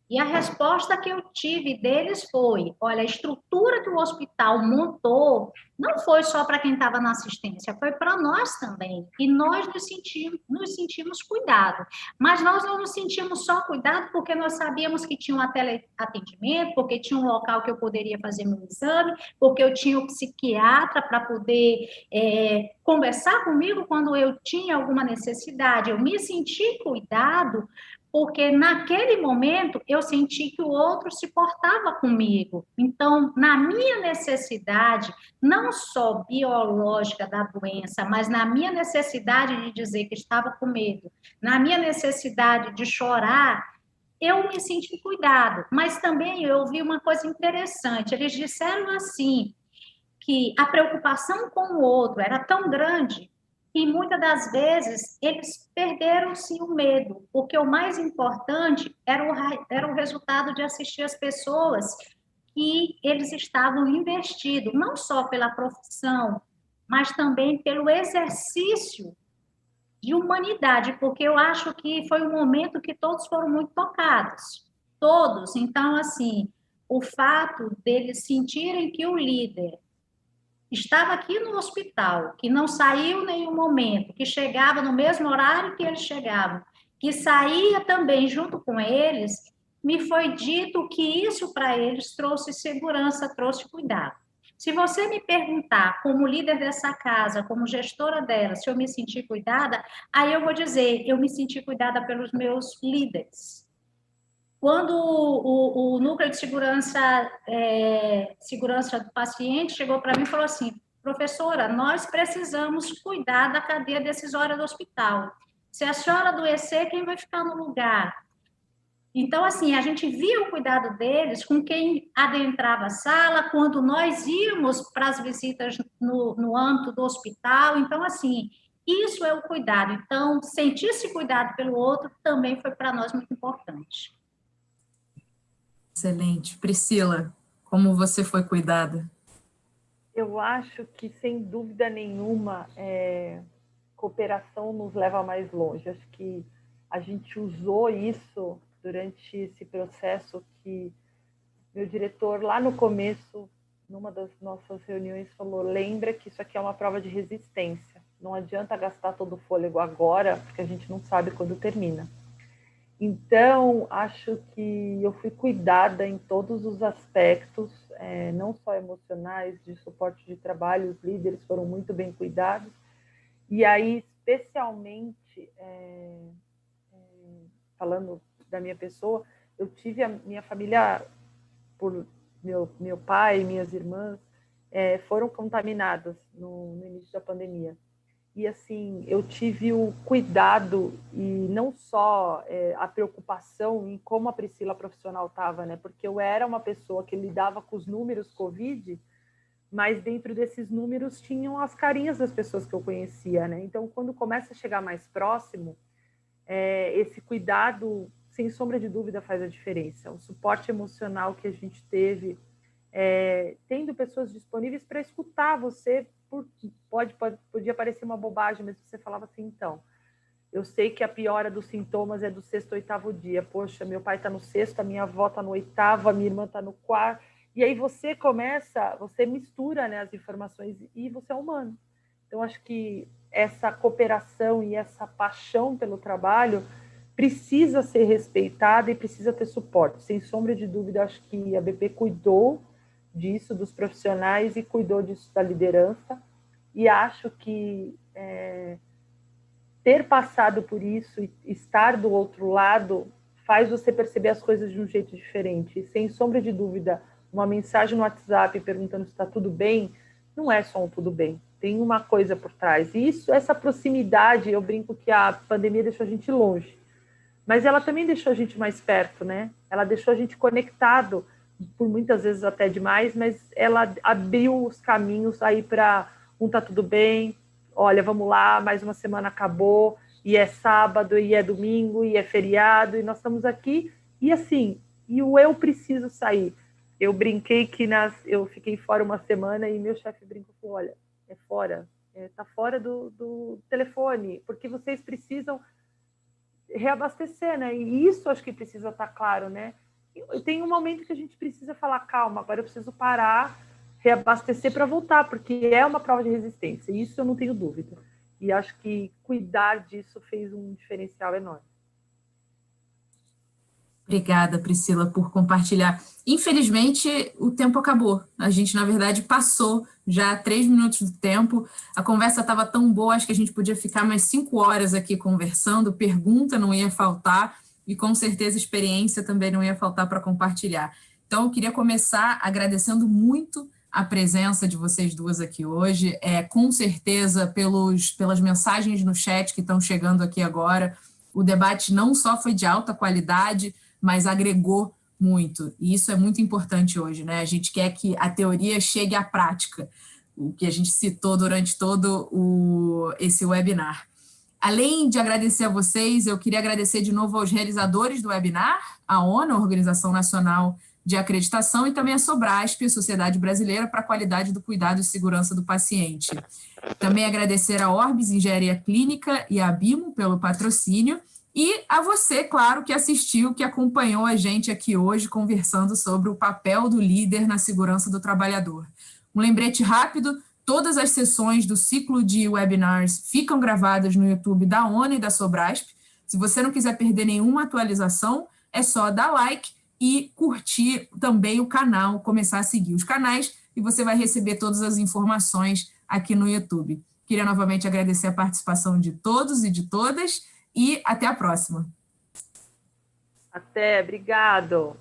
Speaker 2: E a resposta que eu tive deles foi: olha, a estrutura que o hospital montou não foi só para quem estava na assistência, foi para nós também. E nós nos sentimos cuidado. Mas nós não nos sentimos só cuidado porque nós sabíamos que tinha um teleatendimento, porque tinha um local que eu poderia fazer meu exame, porque eu tinha um psiquiatra para poder conversar comigo quando eu tinha alguma necessidade. Eu me senti cuidado porque naquele momento eu senti que o outro se portava comigo. Então, na minha necessidade, não só biológica da doença, mas na minha necessidade de dizer que estava com medo, na minha necessidade de chorar, eu me senti cuidado. Mas também eu ouvi uma coisa interessante, eles disseram assim, que a preocupação com o outro era tão grande e muitas das vezes eles perderam-se o medo, porque o mais importante era o resultado de assistir as pessoas que eles estavam investidos, não só pela profissão, mas também pelo exercício de humanidade, porque eu acho que foi um momento que todos foram muito tocados, todos. Então, assim, o fato deles sentirem que o líder estava aqui no hospital, que não saiu em nenhum momento, que chegava no mesmo horário que eles chegavam, que saía também junto com eles, me foi dito que isso para eles trouxe segurança, trouxe cuidado. Se você me perguntar, como líder dessa casa, como gestora dela, se eu me senti cuidada, aí eu vou dizer, eu me senti cuidada pelos meus líderes. Quando o núcleo de segurança do paciente chegou para mim e falou assim, professora, nós precisamos cuidar da cadeia decisória do hospital. Se a senhora adoecer, quem vai ficar no lugar? Então, assim, a gente via o cuidado deles com quem adentrava a sala, quando nós íamos para as visitas no âmbito do hospital. Então, assim, isso é o cuidado. Então, sentir-se cuidado pelo outro também foi para nós muito importante.
Speaker 1: Excelente. Priscila, como você foi cuidada?
Speaker 3: Eu acho que, sem dúvida nenhuma, cooperação nos leva mais longe. Acho que a gente usou isso durante esse processo que meu diretor, lá no começo, numa das nossas reuniões, falou, lembra que isso aqui é uma prova de resistência. Não adianta gastar todo o fôlego agora, porque a gente não sabe quando termina. Então, acho que eu fui cuidada em todos os aspectos, não só emocionais, de suporte de trabalho, os líderes foram muito bem cuidados. E aí, especialmente, falando da minha pessoa, eu tive a minha família, por meu pai e minhas irmãs, foram contaminadas no início da pandemia. E, assim, eu tive o cuidado e não só a preocupação em como a Priscila profissional estava, né? Porque eu era uma pessoa que lidava com os números Covid, mas dentro desses números tinham as carinhas das pessoas que eu conhecia, né? Então, quando começa a chegar mais próximo, esse cuidado, sem sombra de dúvida, faz a diferença. O suporte emocional que a gente teve, tendo pessoas disponíveis para escutar você, podia parecer uma bobagem, mas você falava assim, então, eu sei que a piora dos sintomas é do 6º ou 8º dia. Poxa, meu pai está no 6º, a minha avó está no 8º, a minha irmã está no 4º. E aí você mistura, né, as informações e você é humano. Então, acho que essa cooperação e essa paixão pelo trabalho precisa ser respeitada e precisa ter suporte. Sem sombra de dúvida, acho que a BP cuidou disso, dos profissionais, e cuidou disso da liderança. E acho que ter passado por isso e estar do outro lado faz você perceber as coisas de um jeito diferente. E, sem sombra de dúvida, uma mensagem no WhatsApp perguntando se está tudo bem, não é só um tudo bem. Tem uma coisa por trás. E essa proximidade, eu brinco que a pandemia deixou a gente longe. Mas ela também deixou a gente mais perto, né? Ela deixou a gente conectado, por muitas vezes até demais, mas ela abriu os caminhos aí para tá tudo bem, olha, vamos lá, mais uma semana acabou, e é sábado, e é domingo, e é feriado, e nós estamos aqui, e assim, e o eu preciso sair. Eu brinquei que eu fiquei fora uma semana e meu chefe brincou, olha, tá fora do telefone, porque vocês precisam reabastecer, né? E isso acho que precisa estar claro, né? Tem um momento que a gente precisa falar, calma, agora eu preciso parar, reabastecer para voltar, porque é uma prova de resistência, e isso eu não tenho dúvida. E acho que cuidar disso fez um diferencial enorme.
Speaker 1: Obrigada, Priscila, por compartilhar. Infelizmente, o tempo acabou. A gente, na verdade, passou já 3 minutos do tempo. A conversa estava tão boa, acho que a gente podia ficar mais 5 horas aqui conversando, pergunta não ia faltar, e com certeza experiência também não ia faltar para compartilhar. Então, eu queria começar agradecendo muito a presença de vocês duas aqui hoje, com certeza pelas mensagens no chat que estão chegando aqui agora. O debate não só foi de alta qualidade, mas agregou muito, e isso é muito importante hoje, né? A gente quer que a teoria chegue à prática, o que a gente citou durante todo esse webinar. Além de agradecer a vocês, eu queria agradecer de novo aos realizadores do webinar, a ONA, a Organização Nacional de Acreditação, e também a Sobrasp, a Sociedade Brasileira para a Qualidade do Cuidado e Segurança do Paciente. Também agradecer a Orbis Engenharia Clínica e a Bimo pelo patrocínio, e a você, claro, que assistiu, que acompanhou a gente aqui hoje conversando sobre o papel do líder na segurança do trabalhador. Um lembrete rápido, todas as sessões do ciclo de webinars ficam gravadas no YouTube da ONA e da Sobrasp. Se você não quiser perder nenhuma atualização, é só dar like e curtir também o canal, começar a seguir os canais e você vai receber todas as informações aqui no YouTube. Queria novamente agradecer a participação de todos e de todas, e até a próxima.
Speaker 3: Até, obrigado.